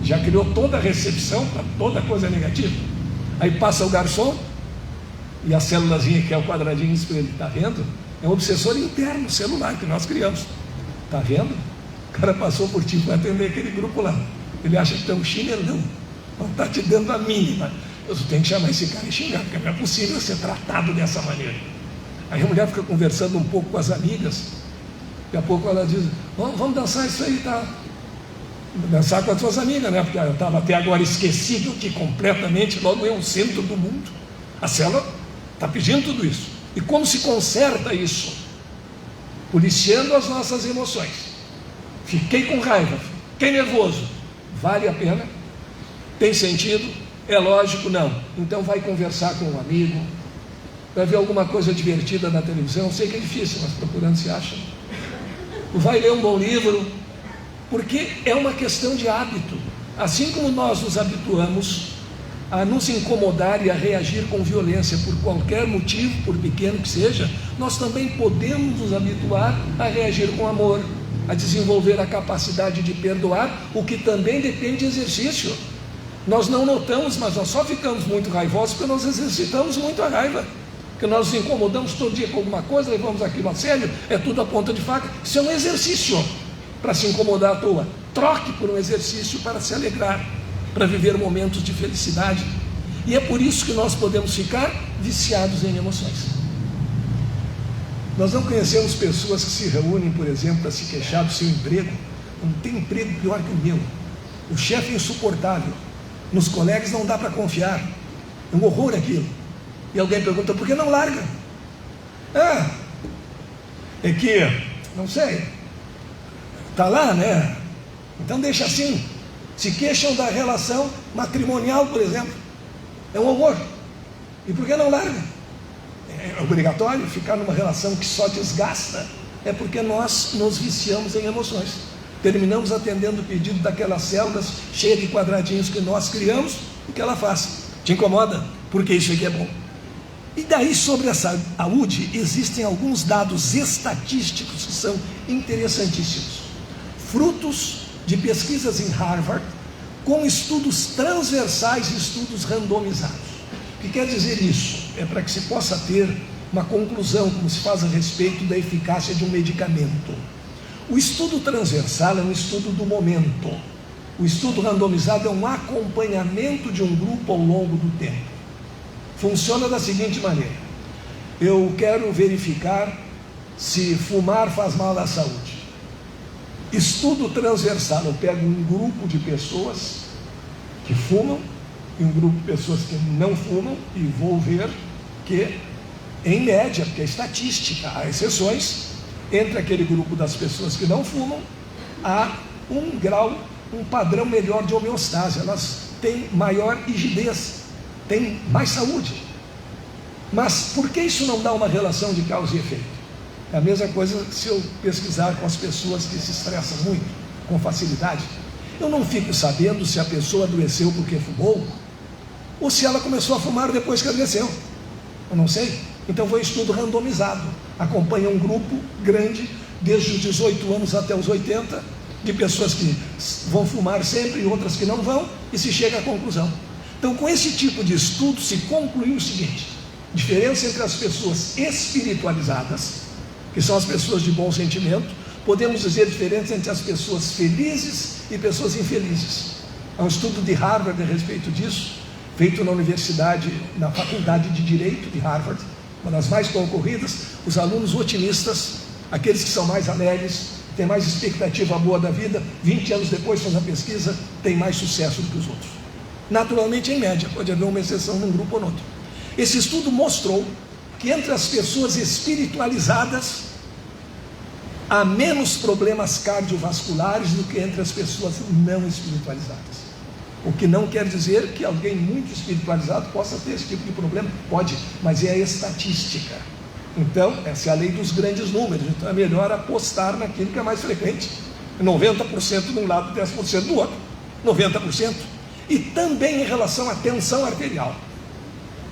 C: Já criou toda a recepção para toda coisa negativa. Aí passa o garçom e a célulazinha que é o quadradinho diz para ele, está vendo? É um obsessor interno celular que nós criamos. Está vendo? O cara passou por ti para atender aquele grupo lá. Ele acha que está um chinelão, não está te dando a mínima. Eu tenho que chamar esse cara e xingar, porque não é possível ser tratado dessa maneira. Aí a mulher fica conversando um pouco com as amigas. Daqui a pouco ela diz, vamos dançar isso aí, tá? Dançar com as suas amigas, né? Porque eu estava até agora esquecido que completamente, logo é o centro do mundo. A célula está pedindo tudo isso. E como se conserta isso? Policiando as nossas emoções. Fiquei com raiva, fiquei nervoso. Vale a pena? Tem sentido? É lógico? Não. Então vai conversar com um amigo, vai ver alguma coisa divertida na televisão. Sei que é difícil, mas procurando se acha. Vai ler um bom livro, porque é uma questão de hábito. Assim como nós nos habituamos a nos incomodar e a reagir com violência por qualquer motivo, por pequeno que seja, nós também podemos nos habituar a reagir com amor, a desenvolver a capacidade de perdoar, o que também depende de exercício. Nós não notamos, mas nós só ficamos muito raivosos porque nós exercitamos muito a raiva. Porque nós nos incomodamos todo dia com alguma coisa, levamos aquilo a sério, é tudo a ponta de faca. Isso é um exercício para se incomodar à toa. Troque por um exercício para se alegrar, para viver momentos de felicidade. E é por isso que nós podemos ficar viciados em emoções. Nós não conhecemos pessoas que se reúnem, por exemplo, para se queixar do seu emprego. Não tem emprego pior que o meu. O chefe é insuportável. Nos colegas não dá para confiar. É um horror aquilo. E alguém pergunta, por que não larga? É que, não sei, está lá, né? Então deixa assim. Se queixam da relação matrimonial, por exemplo. É um horror. E por que não larga? É obrigatório ficar numa relação que só desgasta? É porque nós nos viciamos em emoções. Terminamos atendendo o pedido daquelas células cheias de quadradinhos que nós criamos, o que ela faz? Te incomoda? Porque isso aqui é bom. E daí, sobre a saúde, existem alguns dados estatísticos que são interessantíssimos. Frutos de pesquisas em Harvard, com estudos transversais e estudos randomizados. O que quer dizer isso? É para que se possa ter uma conclusão, como se faz a respeito da eficácia de um medicamento. O estudo transversal é um estudo do momento. O estudo randomizado é um acompanhamento de um grupo ao longo do tempo. Funciona da seguinte maneira: eu quero verificar se fumar faz mal à saúde. Estudo transversal, eu pego um grupo de pessoas que fumam e um grupo de pessoas que não fumam e vou ver que em média, porque é estatística, há exceções, entre aquele grupo das pessoas que não fumam, há um grau, um padrão melhor de homeostase, elas têm maior rigidez, têm mais saúde. Mas por que isso não dá uma relação de causa e efeito? É a mesma coisa se eu pesquisar com as pessoas que se estressam muito, com facilidade. Eu não fico sabendo se a pessoa adoeceu porque fumou, ou se ela começou a fumar depois que adoeceu. Eu não sei. Então foi estudo randomizado. Acompanha um grupo grande, desde os 18 anos até os 80, de pessoas que vão fumar sempre e outras que não vão, e se chega à conclusão. Então, com esse tipo de estudo, se concluiu o seguinte: diferença entre as pessoas espiritualizadas, que são as pessoas de bom sentimento, podemos dizer diferença entre as pessoas felizes e pessoas infelizes. Há um estudo de Harvard a respeito disso, feito na universidade, na faculdade de Direito de Harvard, uma das mais concorridas. Os alunos otimistas, aqueles que são mais alegres, têm mais expectativa boa da vida, 20 anos depois fazem a pesquisa, têm mais sucesso do que os outros. Naturalmente, em média, pode haver uma exceção num grupo ou no outro. Esse estudo mostrou que entre as pessoas espiritualizadas há menos problemas cardiovasculares do que entre as pessoas não espiritualizadas. O que não quer dizer que alguém muito espiritualizado possa ter esse tipo de problema. Pode, mas é a estatística. Então, essa é a lei dos grandes números. Então é melhor apostar naquilo que é mais frequente. 90% de um lado, 10% do outro. 90%. E também em relação à tensão arterial.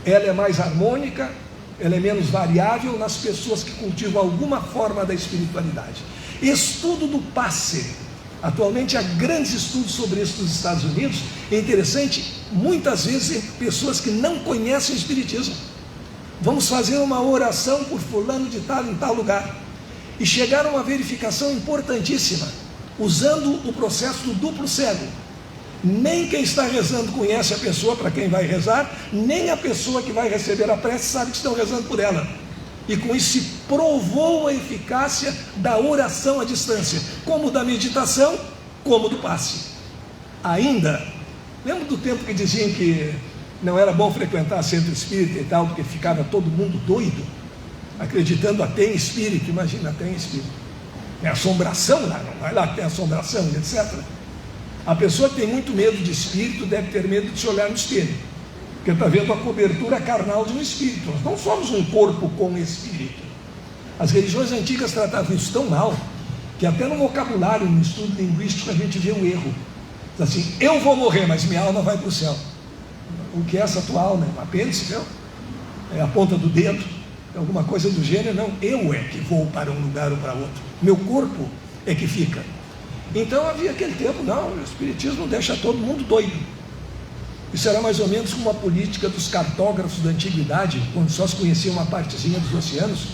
C: Ela é mais harmônica, ela é menos variável nas pessoas que cultivam alguma forma da espiritualidade. Estudo do passe. Atualmente há grandes estudos sobre isso nos Estados Unidos. É interessante, muitas vezes pessoas que não conhecem o espiritismo. Vamos fazer uma oração por fulano de tal em tal lugar. E chegaram a uma verificação importantíssima, usando o processo do duplo cego. Nem quem está rezando conhece a pessoa para quem vai rezar, nem a pessoa que vai receber a prece sabe que estão rezando por ela. E com isso se provou a eficácia da oração à distância, como da meditação, como do passe. Ainda, lembra do tempo que diziam que não era bom frequentar centro espírita e tal, porque ficava todo mundo doido, acreditando até em espírito? Imagina, até em espírito. Tem assombração lá, não vai lá que tem assombração, etc. A pessoa que tem muito medo de espírito deve ter medo de se olhar no espelho, porque está vendo a cobertura carnal de um espírito. Nós não somos um corpo com espírito. As religiões antigas tratavam isso tão mal, que até no vocabulário, no estudo linguístico, a gente vê o erro. Diz assim: eu vou morrer, mas minha alma vai para o céu. O que é essa tua alma? É um apêndice, não? É a ponta do dedo? É alguma coisa do gênero? Não, eu é que vou para um lugar ou para outro. Meu corpo é que fica. Então havia aquele tempo, não, o espiritismo deixa todo mundo doido. Isso era mais ou menos como a política dos cartógrafos da antiguidade, quando só se conhecia uma partezinha dos oceanos.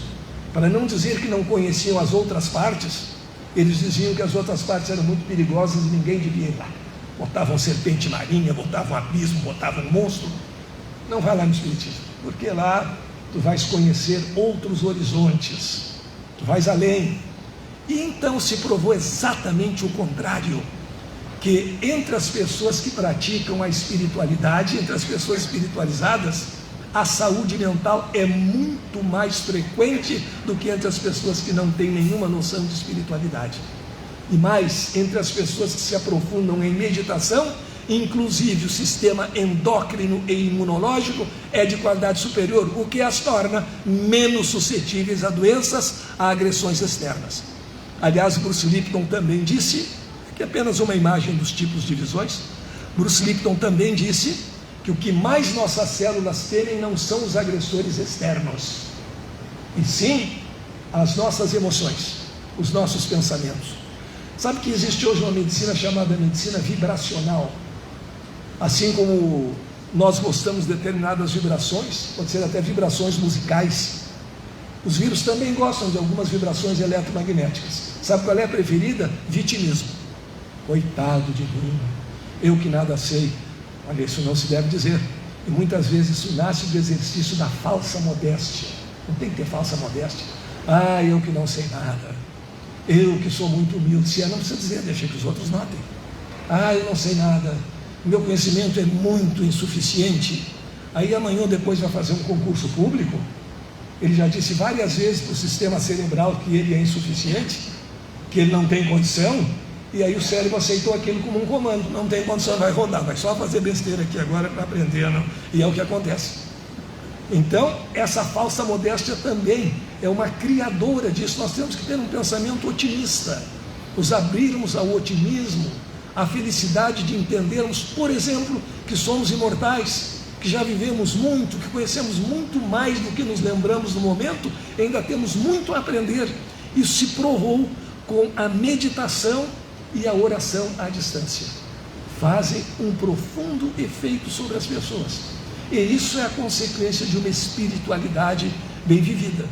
C: Para não dizer que não conheciam as outras partes, eles diziam que as outras partes eram muito perigosas e ninguém devia ir lá. Botavam serpente marinha, botavam abismo, botavam monstro. Não vai lá no espiritismo, porque lá tu vais conhecer outros horizontes, tu vais além. E então se provou exatamente o contrário, que entre as pessoas que praticam a espiritualidade, entre as pessoas espiritualizadas, a saúde mental é muito mais frequente do que entre as pessoas que não têm nenhuma noção de espiritualidade. E mais, entre as pessoas que se aprofundam em meditação, inclusive o sistema endócrino e imunológico é de qualidade superior, o que as torna menos suscetíveis a doenças, a agressões externas. Aliás, Bruce Lipton também disse, que é apenas uma imagem dos tipos de visões, Bruce Lipton também disse que o que mais nossas células temem não são os agressores externos, e sim as nossas emoções, os nossos pensamentos. Sabe que existe hoje uma medicina chamada medicina vibracional? Assim como nós gostamos de determinadas vibrações, pode ser até vibrações musicais, os vírus também gostam de algumas vibrações eletromagnéticas. Sabe qual é a preferida? Vitimismo. Coitado de mim, eu que nada sei. Olha, isso não se deve dizer. E muitas vezes isso nasce do exercício da falsa modéstia. Não tem que ter falsa modéstia. Ah, eu que não sei nada. Eu que sou muito humilde. Se não precisa dizer, deixa que os outros notem. Ah, eu não sei nada. Meu conhecimento é muito insuficiente. Aí amanhã ou depois vai fazer um concurso público. Ele já disse várias vezes para o sistema cerebral que ele é insuficiente, que ele não tem condição, e aí o cérebro aceitou aquilo como um comando. Não tem condição, vai rodar, vai só fazer besteira aqui agora para aprender, não? E é o que acontece. Então, essa falsa modéstia também é uma criadora disso. Nós temos que ter um pensamento otimista, nos abrirmos ao otimismo, à felicidade de entendermos, por exemplo, que somos imortais, que já vivemos muito, que conhecemos muito mais do que nos lembramos no momento, e ainda temos muito a aprender. Isso se provou com a meditação e a oração à distância. Fazem um profundo efeito sobre as pessoas. E isso é a consequência de uma espiritualidade bem vivida.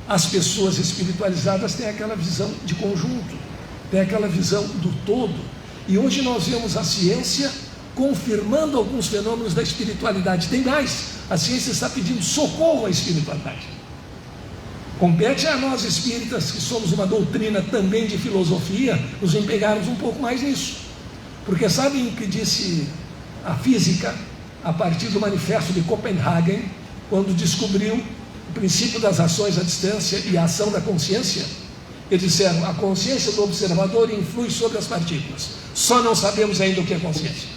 C: As pessoas espiritualizadas têm aquela visão de conjunto, têm aquela visão do todo. E hoje nós vemos a ciência confirmando alguns fenômenos da espiritualidade. Tem mais, a ciência está pedindo socorro à espiritualidade. Compete a nós espíritas, que somos uma doutrina também de filosofia, nos empenharmos um pouco mais nisso. Porque sabem o que disse a física a partir do manifesto de Copenhagen, quando descobriu o princípio das ações à distância e a ação da consciência? Eles disseram: a consciência do observador influi sobre as partículas, só não sabemos ainda o que é consciência.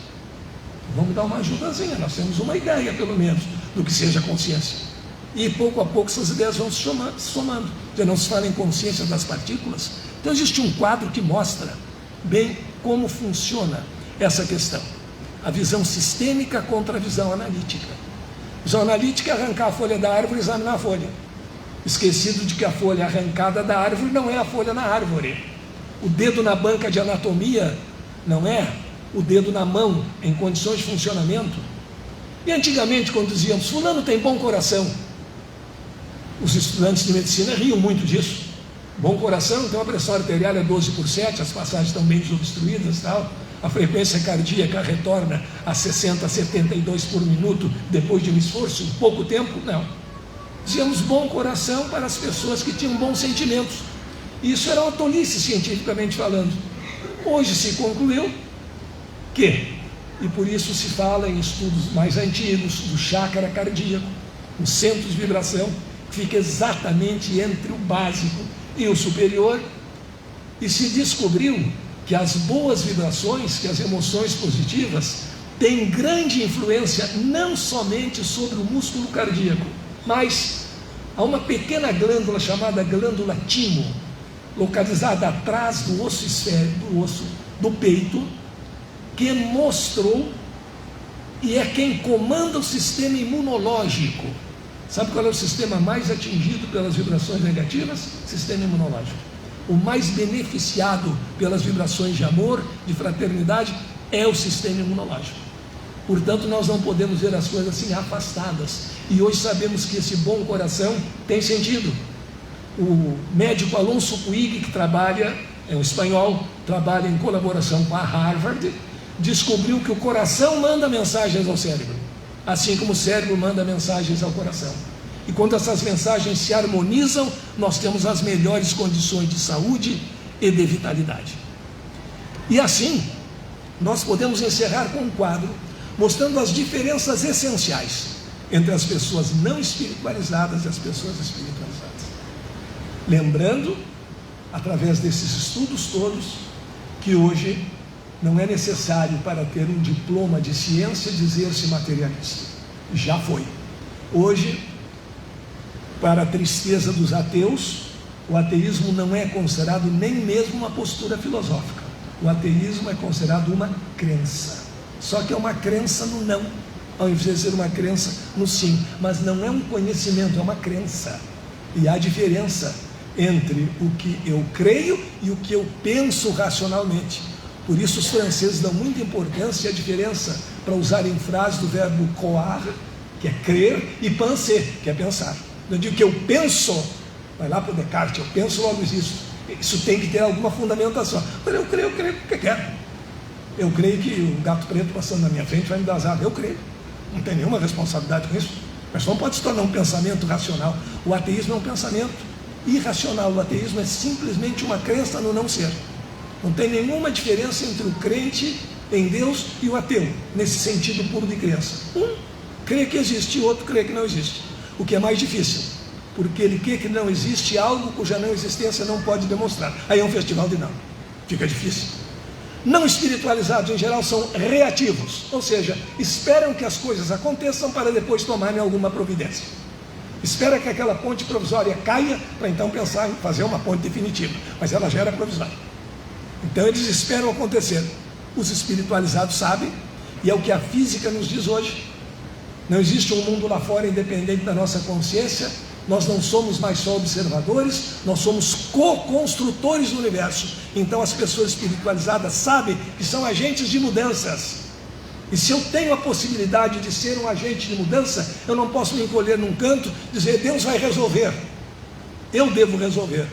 C: Vamos dar uma ajudazinha, nós temos uma ideia pelo menos do que seja consciência. E pouco a pouco essas ideias vão se somando. Já não se fala em consciência das partículas. Então existe um quadro que mostra bem como funciona essa questão. A visão sistêmica contra a visão analítica. A visão analítica é arrancar a folha da árvore e examinar a folha. Esquecido de que a folha arrancada da árvore não é a folha na árvore. O dedo na banca de anatomia não é o dedo na mão em condições de funcionamento. E antigamente, quando dizíamos, fulano tem bom coração, os estudantes de medicina riam muito disso. Bom coração, então a pressão arterial é 12/7, as passagens estão bem desobstruídas e tal. A frequência cardíaca retorna a 60, 72 por minuto depois de um esforço, em pouco tempo. Não. Dizíamos bom coração para as pessoas que tinham bons sentimentos. Isso era uma tolice, cientificamente falando. Hoje se concluiu que, e por isso se fala em estudos mais antigos, do chácara cardíaco, o centro de vibração, que fica exatamente entre o básico e o superior, e se descobriu que as boas vibrações, que as emoções positivas, têm grande influência não somente sobre o músculo cardíaco, mas há uma pequena glândula chamada glândula timo, localizada atrás do osso esférico, do osso do peito, que mostrou e é quem comanda o sistema imunológico. Sabe qual é o sistema mais atingido pelas vibrações negativas? Sistema imunológico. O mais beneficiado pelas vibrações de amor, de fraternidade, é o sistema imunológico. Portanto, nós não podemos ver as coisas assim afastadas. E hoje sabemos que esse bom coração tem sentido. O médico Alonso Puig, que trabalha, é um espanhol, trabalha em colaboração com a Harvard, descobriu que o coração manda mensagens ao cérebro, assim como o cérebro manda mensagens ao coração. E quando essas mensagens se harmonizam, nós temos as melhores condições de saúde e de vitalidade. E assim, nós podemos encerrar com um quadro mostrando as diferenças essenciais entre as pessoas não espiritualizadas e as pessoas espiritualizadas. Lembrando, através desses estudos todos, que hoje não é necessário, para ter um diploma de ciência, dizer-se materialista. Já foi. Hoje, para a tristeza dos ateus, o ateísmo não é considerado nem mesmo uma postura filosófica. O ateísmo é considerado uma crença. Só que é uma crença no não, ao invés de ser uma crença no sim. Mas não é um conhecimento, é uma crença. E há diferença entre o que eu creio e o que eu penso racionalmente. Por isso os franceses dão muita importância à diferença, para usar em frase do verbo croire, que é crer, e penser, que é pensar. Eu digo que eu penso, vai lá para o Descartes, eu penso, logo existo. Isso tem que ter alguma fundamentação. Mas eu creio o que quero. Eu creio que o gato preto passando na minha frente vai me dar azar. Eu creio. Não tem nenhuma responsabilidade com isso. Mas não pode se tornar um pensamento racional. O ateísmo é um pensamento irracional. O ateísmo é simplesmente uma crença no não ser. Não tem nenhuma diferença entre o crente em Deus e o ateu, nesse sentido puro de crença. Um crê que existe e o outro crê que não existe. O que é mais difícil, porque ele quer que não existe algo cuja não existência não pode demonstrar. Aí é um festival de não. Fica difícil. Não espiritualizados, em geral, são reativos, ou seja, esperam que as coisas aconteçam para depois tomarem alguma providência. Espera que aquela ponte provisória caia, para então pensar em fazer uma ponte definitiva, mas ela já era provisória. Então eles esperam acontecer. Os espiritualizados sabem, e é o que a física nos diz hoje. Não existe um mundo lá fora independente da nossa consciência. Nós não somos mais só observadores, nós somos co-construtores do universo. Então as pessoas espiritualizadas sabem que são agentes de mudanças. E se eu tenho a possibilidade de ser um agente de mudança, eu não posso me encolher num canto e dizer, Deus vai resolver. Eu devo resolver,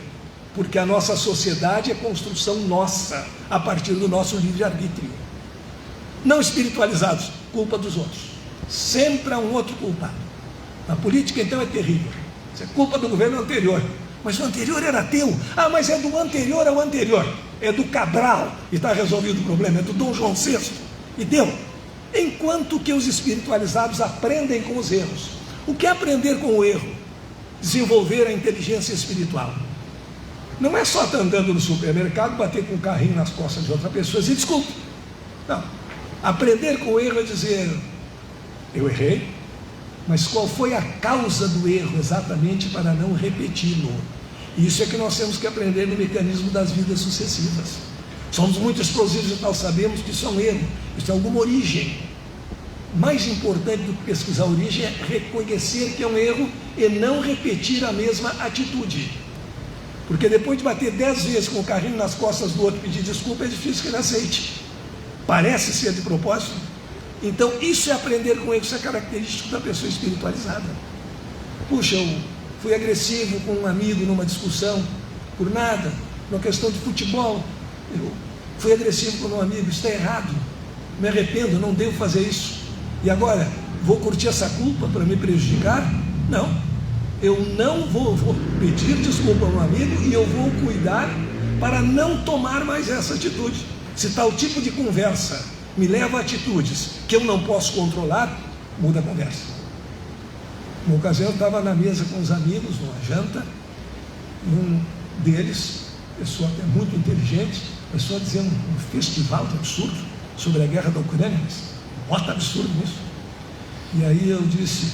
C: porque a nossa sociedade é construção nossa, a partir do nosso livre-arbítrio. Não espiritualizados, culpa dos outros. Sempre há um outro culpado. Na política, então, é terrível. Isso é culpa do governo anterior. Mas o anterior era teu. Ah, mas é do anterior ao anterior. É do Cabral e está resolvido o problema. É do Dom João VI. E deu. Enquanto que os espiritualizados aprendem com os erros. O que é aprender com o erro? Desenvolver a inteligência espiritual. Não é só estar andando no supermercado, bater com um carrinho nas costas de outra pessoa e dizer, desculpe. Não. Aprender com o erro é dizer, eu errei, mas qual foi a causa do erro exatamente para não repeti-lo? Isso é que nós temos que aprender no mecanismo das vidas sucessivas. Somos muito explosivos e tal, sabemos que isso é um erro, isso é alguma origem. Mais importante do que pesquisar a origem é reconhecer que é um erro e não repetir a mesma atitude. Porque depois de bater 10 vezes com o carrinho nas costas do outro e pedir desculpa, é difícil que ele aceite. Parece ser de propósito. Então isso é aprender com ele, isso é característico da pessoa espiritualizada. Puxa, eu fui agressivo com um amigo numa discussão, por nada, numa questão de futebol, eu fui agressivo com um amigo, isso está errado, me arrependo, não devo fazer isso, e agora, vou curtir essa culpa para me prejudicar? Não, eu não vou pedir desculpa ao meu amigo e eu vou cuidar para não tomar mais essa atitude. Se tal tipo de conversa me leva a atitudes que eu não posso controlar, muda a conversa. Uma ocasião eu estava na mesa com os amigos, numa janta, e um deles, pessoa até muito inteligente, começou a dizer um festival de absurdo sobre a guerra da Ucrânia, mas bota absurdo nisso. E aí eu disse,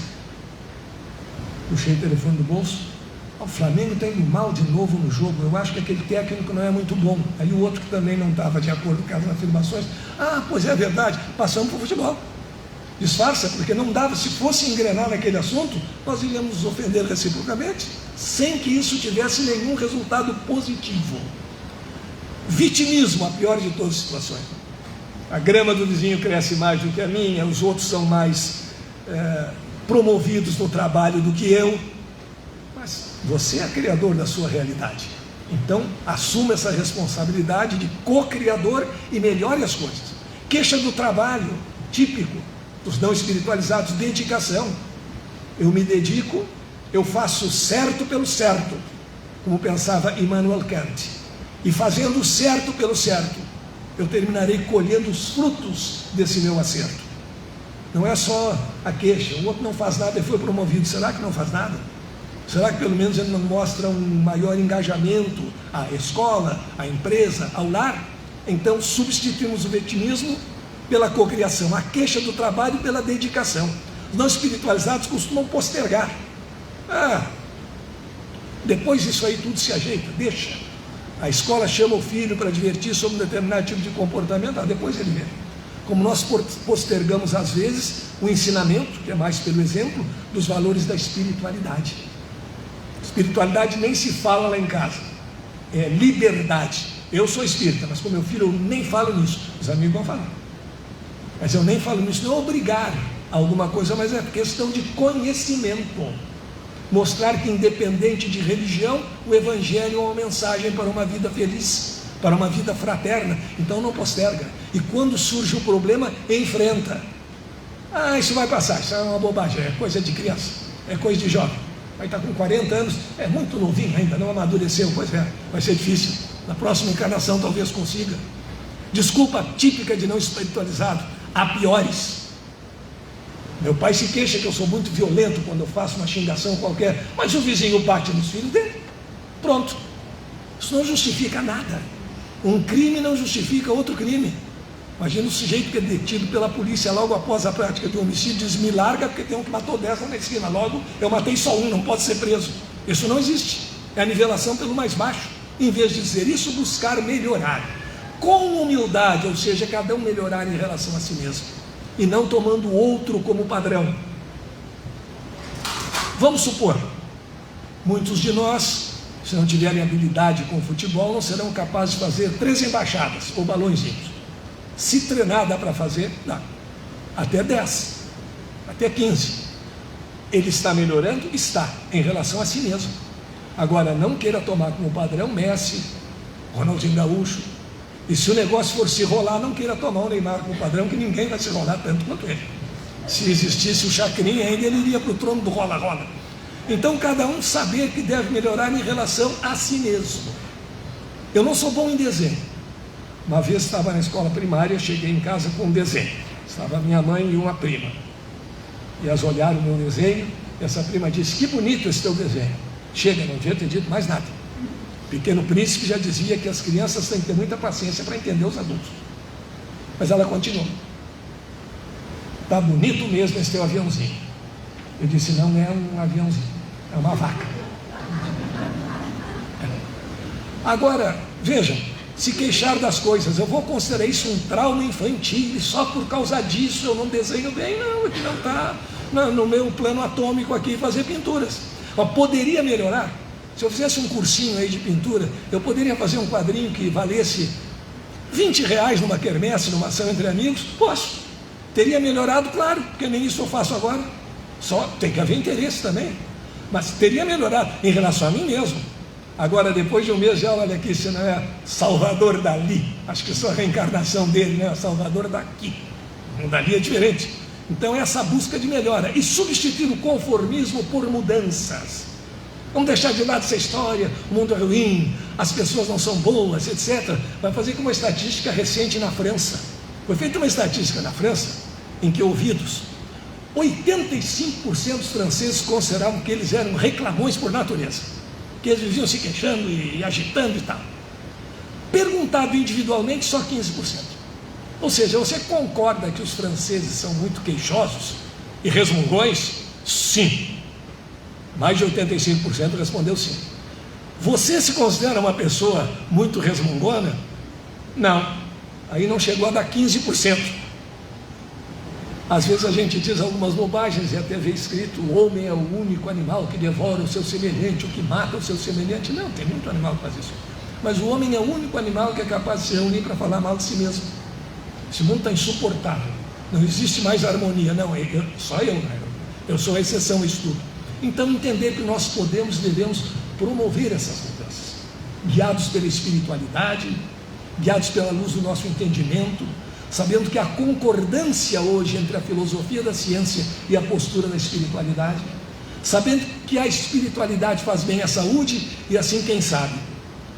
C: puxei o telefone do bolso, o Flamengo está indo mal de novo no jogo, eu acho que aquele técnico não é muito bom. Aí o outro que também não estava de acordo com as afirmações, pois é verdade, passamos para o futebol. Disfarça, porque não dava, se fosse engrenar naquele assunto, nós iríamos nos ofender reciprocamente, sem que isso tivesse nenhum resultado positivo. Vitimismo, a pior de todas as situações. A grama do vizinho cresce mais do que a minha, os outros são mais promovidos no trabalho do que eu. Mas você é criador da sua realidade. Então, assuma essa responsabilidade de co-criador e melhore as coisas. Queixa do trabalho, típico dos não espiritualizados, dedicação. Eu me dedico, eu faço certo pelo certo, como pensava Immanuel Kant. E fazendo certo pelo certo, eu terminarei colhendo os frutos desse meu acerto. Não é só a queixa, o outro não faz nada e foi promovido. Será que não faz nada? Será que pelo menos ele não mostra um maior engajamento à escola, à empresa, ao lar? Então substituímos o vitimismo pela cocriação, a queixa do trabalho pela dedicação. Os não espiritualizados costumam postergar. Depois isso aí tudo se ajeita, deixa. A escola chama o filho para divertir sobre um determinado tipo de comportamento, depois ele vê. Como nós postergamos às vezes o ensinamento, que é mais pelo exemplo, dos valores da espiritualidade. Espiritualidade nem se fala lá em casa, é liberdade. Eu sou espírita, mas com meu filho eu nem falo nisso. Os amigos vão falar, mas eu nem falo nisso, não é obrigar a alguma coisa, mas é questão de conhecimento. Mostrar que independente de religião, o Evangelho é uma mensagem para uma vida feliz, para uma vida fraterna. Então não posterga, e quando surge o problema, enfrenta. Isso vai passar, isso é uma bobagem, é coisa de criança, é coisa de jovem. Vai estar com 40 anos, é muito novinho ainda, não amadureceu, pois é, vai ser difícil. Na próxima encarnação talvez consiga. Desculpa típica de não espiritualizado, há piores. Meu pai se queixa que eu sou muito violento quando eu faço uma xingação qualquer, mas o vizinho bate nos filhos dele. Pronto. Isso não justifica nada. Um crime não justifica outro crime. Imagina o sujeito que é detido pela polícia logo após a prática do homicídio, diz: me larga porque tem um que matou 10 lá na esquina. Logo, eu matei só um, não pode ser preso. Isso não existe. É a nivelação pelo mais baixo. Em vez de dizer isso, buscar melhorar. Com humildade, ou seja, cada um melhorar em relação a si mesmo. E não tomando o outro como padrão. Vamos supor, muitos de nós, se não tiverem habilidade com o futebol, não serão capazes de fazer 3 embaixadas ou balõezinhos. Se treinar dá para fazer, dá. Até 10, até 15. Ele está melhorando? Está, em relação a si mesmo. Agora, não queira tomar como padrão Messi, Ronaldinho Gaúcho. E se o negócio for se rolar, não queira tomar o Neymar como padrão, que ninguém vai se rolar tanto quanto ele. Se existisse o Chacrinha ainda, ele iria para o trono do rola-rola. Então, cada um saber que deve melhorar em relação a si mesmo. Eu não sou bom em desenho. Uma vez estava na escola primária, cheguei em casa com um desenho. Estava minha mãe e uma prima. E elas olharam o meu desenho, e essa prima disse: que bonito esse teu desenho. Chega, não devia ter dito mais nada. Pequeno Príncipe já dizia que as crianças têm que ter muita paciência para entender os adultos. Mas ela continuou: está bonito mesmo esse teu aviãozinho. Eu disse: não é um aviãozinho, é uma vaca. Agora, vejam, se queixar das coisas, eu vou considerar isso um trauma infantil, e só por causa disso eu não desenho bem? Não, é que não está no meu plano atômico aqui fazer pinturas. Mas poderia melhorar. Se eu fizesse um cursinho aí de pintura, eu poderia fazer um quadrinho que valesse R$20 numa quermesse, numa ação entre amigos? Posso. Teria melhorado, claro, porque nem isso eu faço agora. Só tem que haver interesse também. Mas teria melhorado em relação a mim mesmo. Agora, depois de um mês de aula, olha aqui, se não é Salvador Dalí, acho que sou a reencarnação dele, né? Salvador daqui. O Dalí é diferente. Então, essa busca de melhora e substituir o conformismo por mudanças. Vamos deixar de lado essa história: o mundo é ruim, as pessoas não são boas, etc. Vai fazer com uma estatística recente na França. Foi feita uma estatística na França, em que ouvidos, 85% dos franceses consideravam que eles eram reclamões por natureza, que eles viviam se queixando e agitando e tal. Perguntado individualmente, só 15%. Ou seja, você concorda que os franceses são muito queixosos e resmungões? Sim. Mais de 85% respondeu sim. Você se considera uma pessoa muito resmungona? Não. Aí não chegou a dar 15%. Às vezes a gente diz algumas bobagens e até vê escrito: o homem é o único animal que devora o seu semelhante, o que mata o seu semelhante. Não, tem muito animal que faz isso. Mas o homem é o único animal que é capaz de se reunir para falar mal de si mesmo. Esse mundo está insuportável. Não existe mais harmonia. Não, só eu, né? Eu sou a exceção a isso tudo. Então, entender que nós podemos e devemos promover essas mudanças, guiados pela espiritualidade, guiados pela luz do nosso entendimento, sabendo que há concordância hoje entre a filosofia da ciência e a postura da espiritualidade, sabendo que a espiritualidade faz bem à saúde, e assim, quem sabe,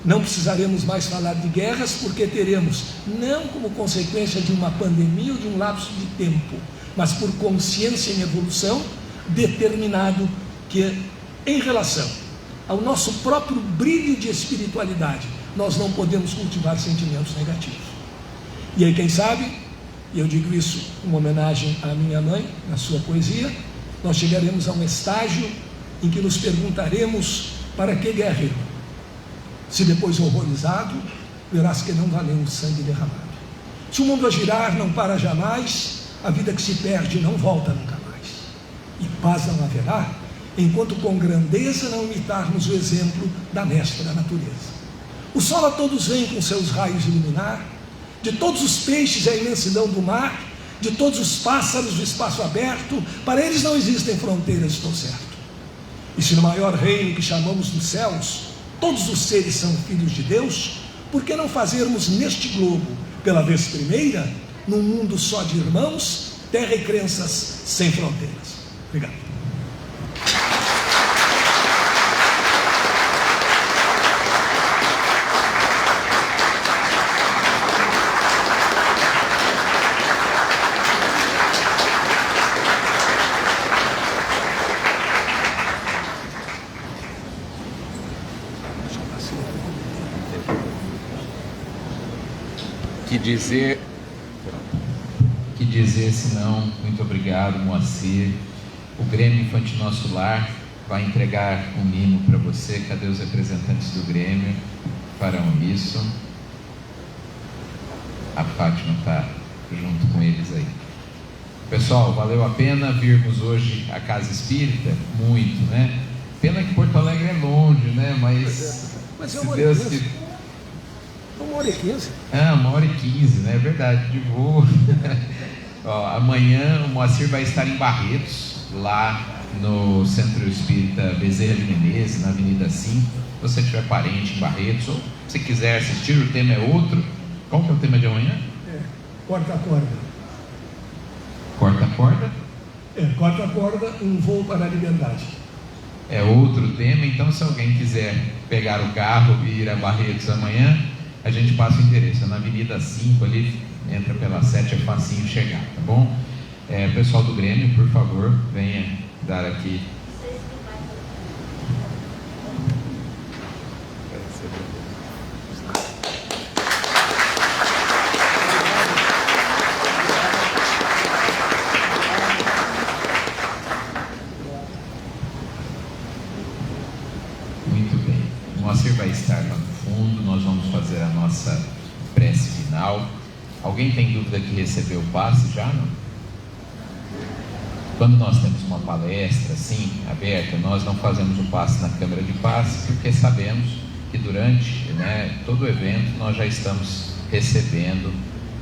C: não precisaremos mais falar de guerras, porque teremos, não como consequência de uma pandemia ou de um lapso de tempo, mas por consciência em evolução, determinado que, em relação ao nosso próprio brilho de espiritualidade, nós não podemos cultivar sentimentos negativos. E aí, quem sabe, e eu digo isso em homenagem à minha mãe, na sua poesia, nós chegaremos a um estágio em que nos perguntaremos: para que guerra, irmão? Se depois horrorizado, verás que não valeu o sangue derramado. Se o mundo a girar não para jamais, a vida que se perde não volta nunca mais. E paz não haverá, enquanto com grandeza não imitarmos o exemplo da mestra da natureza. O sol a todos vem com seus raios iluminar, de todos os peixes a imensidão do mar, de todos os pássaros do espaço aberto, para eles não existem fronteiras, estou certo. E se no maior reino que chamamos dos céus, todos os seres são filhos de Deus, por que não fazermos neste globo, pela vez primeira, num mundo só de irmãos, terra e crenças sem fronteiras? Obrigado.
B: dizer senão muito obrigado, Moacir. O Grêmio Infantil Nosso Lar vai entregar um mimo para você. Cadê os representantes do Grêmio? Farão isso. A Fátima está junto com eles aí. Pessoal, valeu a pena virmos hoje a Casa Espírita? Muito, né? Pena que Porto Alegre é longe, né? Mas se Deus quiser.
C: 1h15.
B: 1h15, né? É verdade, de voo. Ó, amanhã o Moacir vai estar em Barretos, lá no Centro Espírita Bezerra de Menezes, na Avenida 5. Se você tiver parente em Barretos, ou se quiser assistir, o tema é outro. Qual que é o tema de amanhã?
D: Corta a corda.
B: Corta a corda?
D: Corta a corda, um voo para a liberdade.
B: É outro tema, então se alguém quiser pegar o carro e ir a Barretos amanhã, a gente passa o endereço, é na Avenida 5 ali, entra pela 7, é facinho chegar, tá bom? Pessoal do Grêmio, por favor, venha dar aqui. Muito bem, o Moacir vai estar lá no fundo, nós vamos fazer a nossa prece final. Alguém tem dúvida que recebeu o passe já, não? Quando nós temos uma palestra assim, aberta, nós não fazemos o passe na câmara de passe, porque sabemos que durante todo o evento nós já estamos recebendo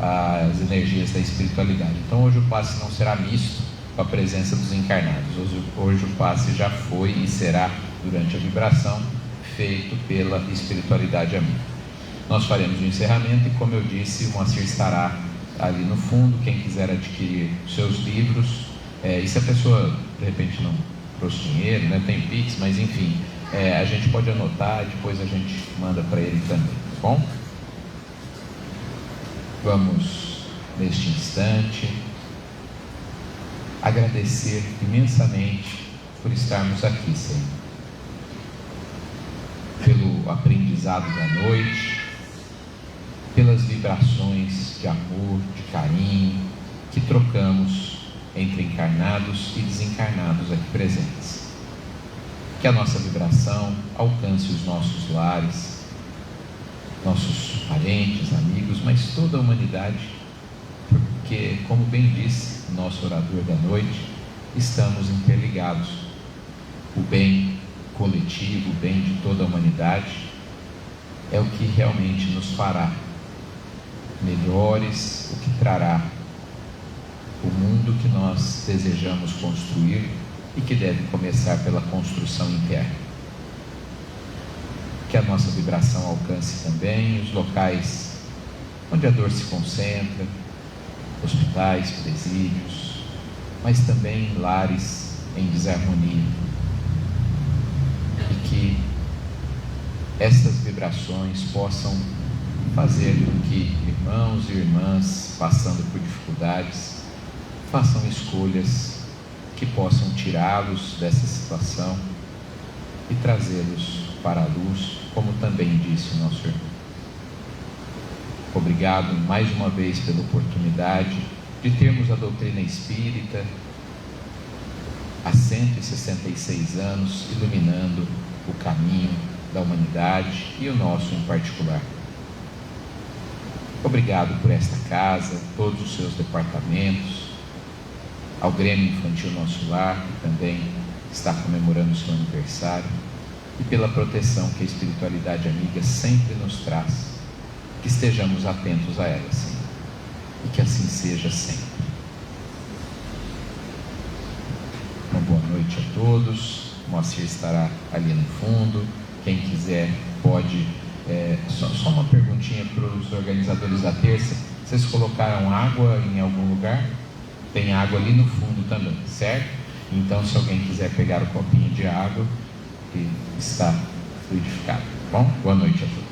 B: as energias da espiritualidade. Então hoje o passe não será misto com a presença dos encarnados. Hoje o passe já foi e será, durante a vibração, feito pela espiritualidade amiga. Nós faremos o encerramento e, como eu disse, o Moacir estará ali no fundo. Quem quiser adquirir seus livros, e se a pessoa de repente não trouxe dinheiro, tem Pix, mas enfim, a gente pode anotar e depois a gente manda para ele também, tá bom? Vamos, neste instante, agradecer imensamente por estarmos aqui, Senhor, pelo aprendizado da noite, pelas vibrações de amor, de carinho que trocamos entre encarnados e desencarnados aqui presentes. Que a nossa vibração alcance os nossos lares, nossos parentes, amigos, mas toda a humanidade, porque, como bem disse o nosso orador da noite, estamos interligados. O bem coletivo, o bem de toda a humanidade, é o que realmente nos fará melhores, o que trará o mundo que nós desejamos construir e que deve começar pela construção interna. Que a nossa vibração alcance também os locais onde a dor se concentra, hospitais, presídios, mas também lares em desarmonia. E que essas vibrações possam fazer com que irmãos e irmãs passando por dificuldades façam escolhas que possam tirá-los dessa situação e trazê-los para a luz, como também disse o nosso irmão. Obrigado mais uma vez pela oportunidade de termos a doutrina espírita há 166 anos iluminando o caminho da humanidade e o nosso em particular. Obrigado por esta casa, todos os seus departamentos, ao Grêmio Infantil Nosso Lar, que também está comemorando o seu aniversário, e pela proteção que a espiritualidade amiga sempre nos traz. Que estejamos atentos a ela, Senhor, e que assim seja sempre. Uma boa noite a todos. O Moacir estará ali no fundo. Quem quiser pode. Só uma perguntinha para os organizadores da terça: vocês colocaram água em algum lugar? Tem água ali no fundo também, certo? Então, se alguém quiser pegar o copinho de água, que está fluidificado, tá bom? Boa noite a todos.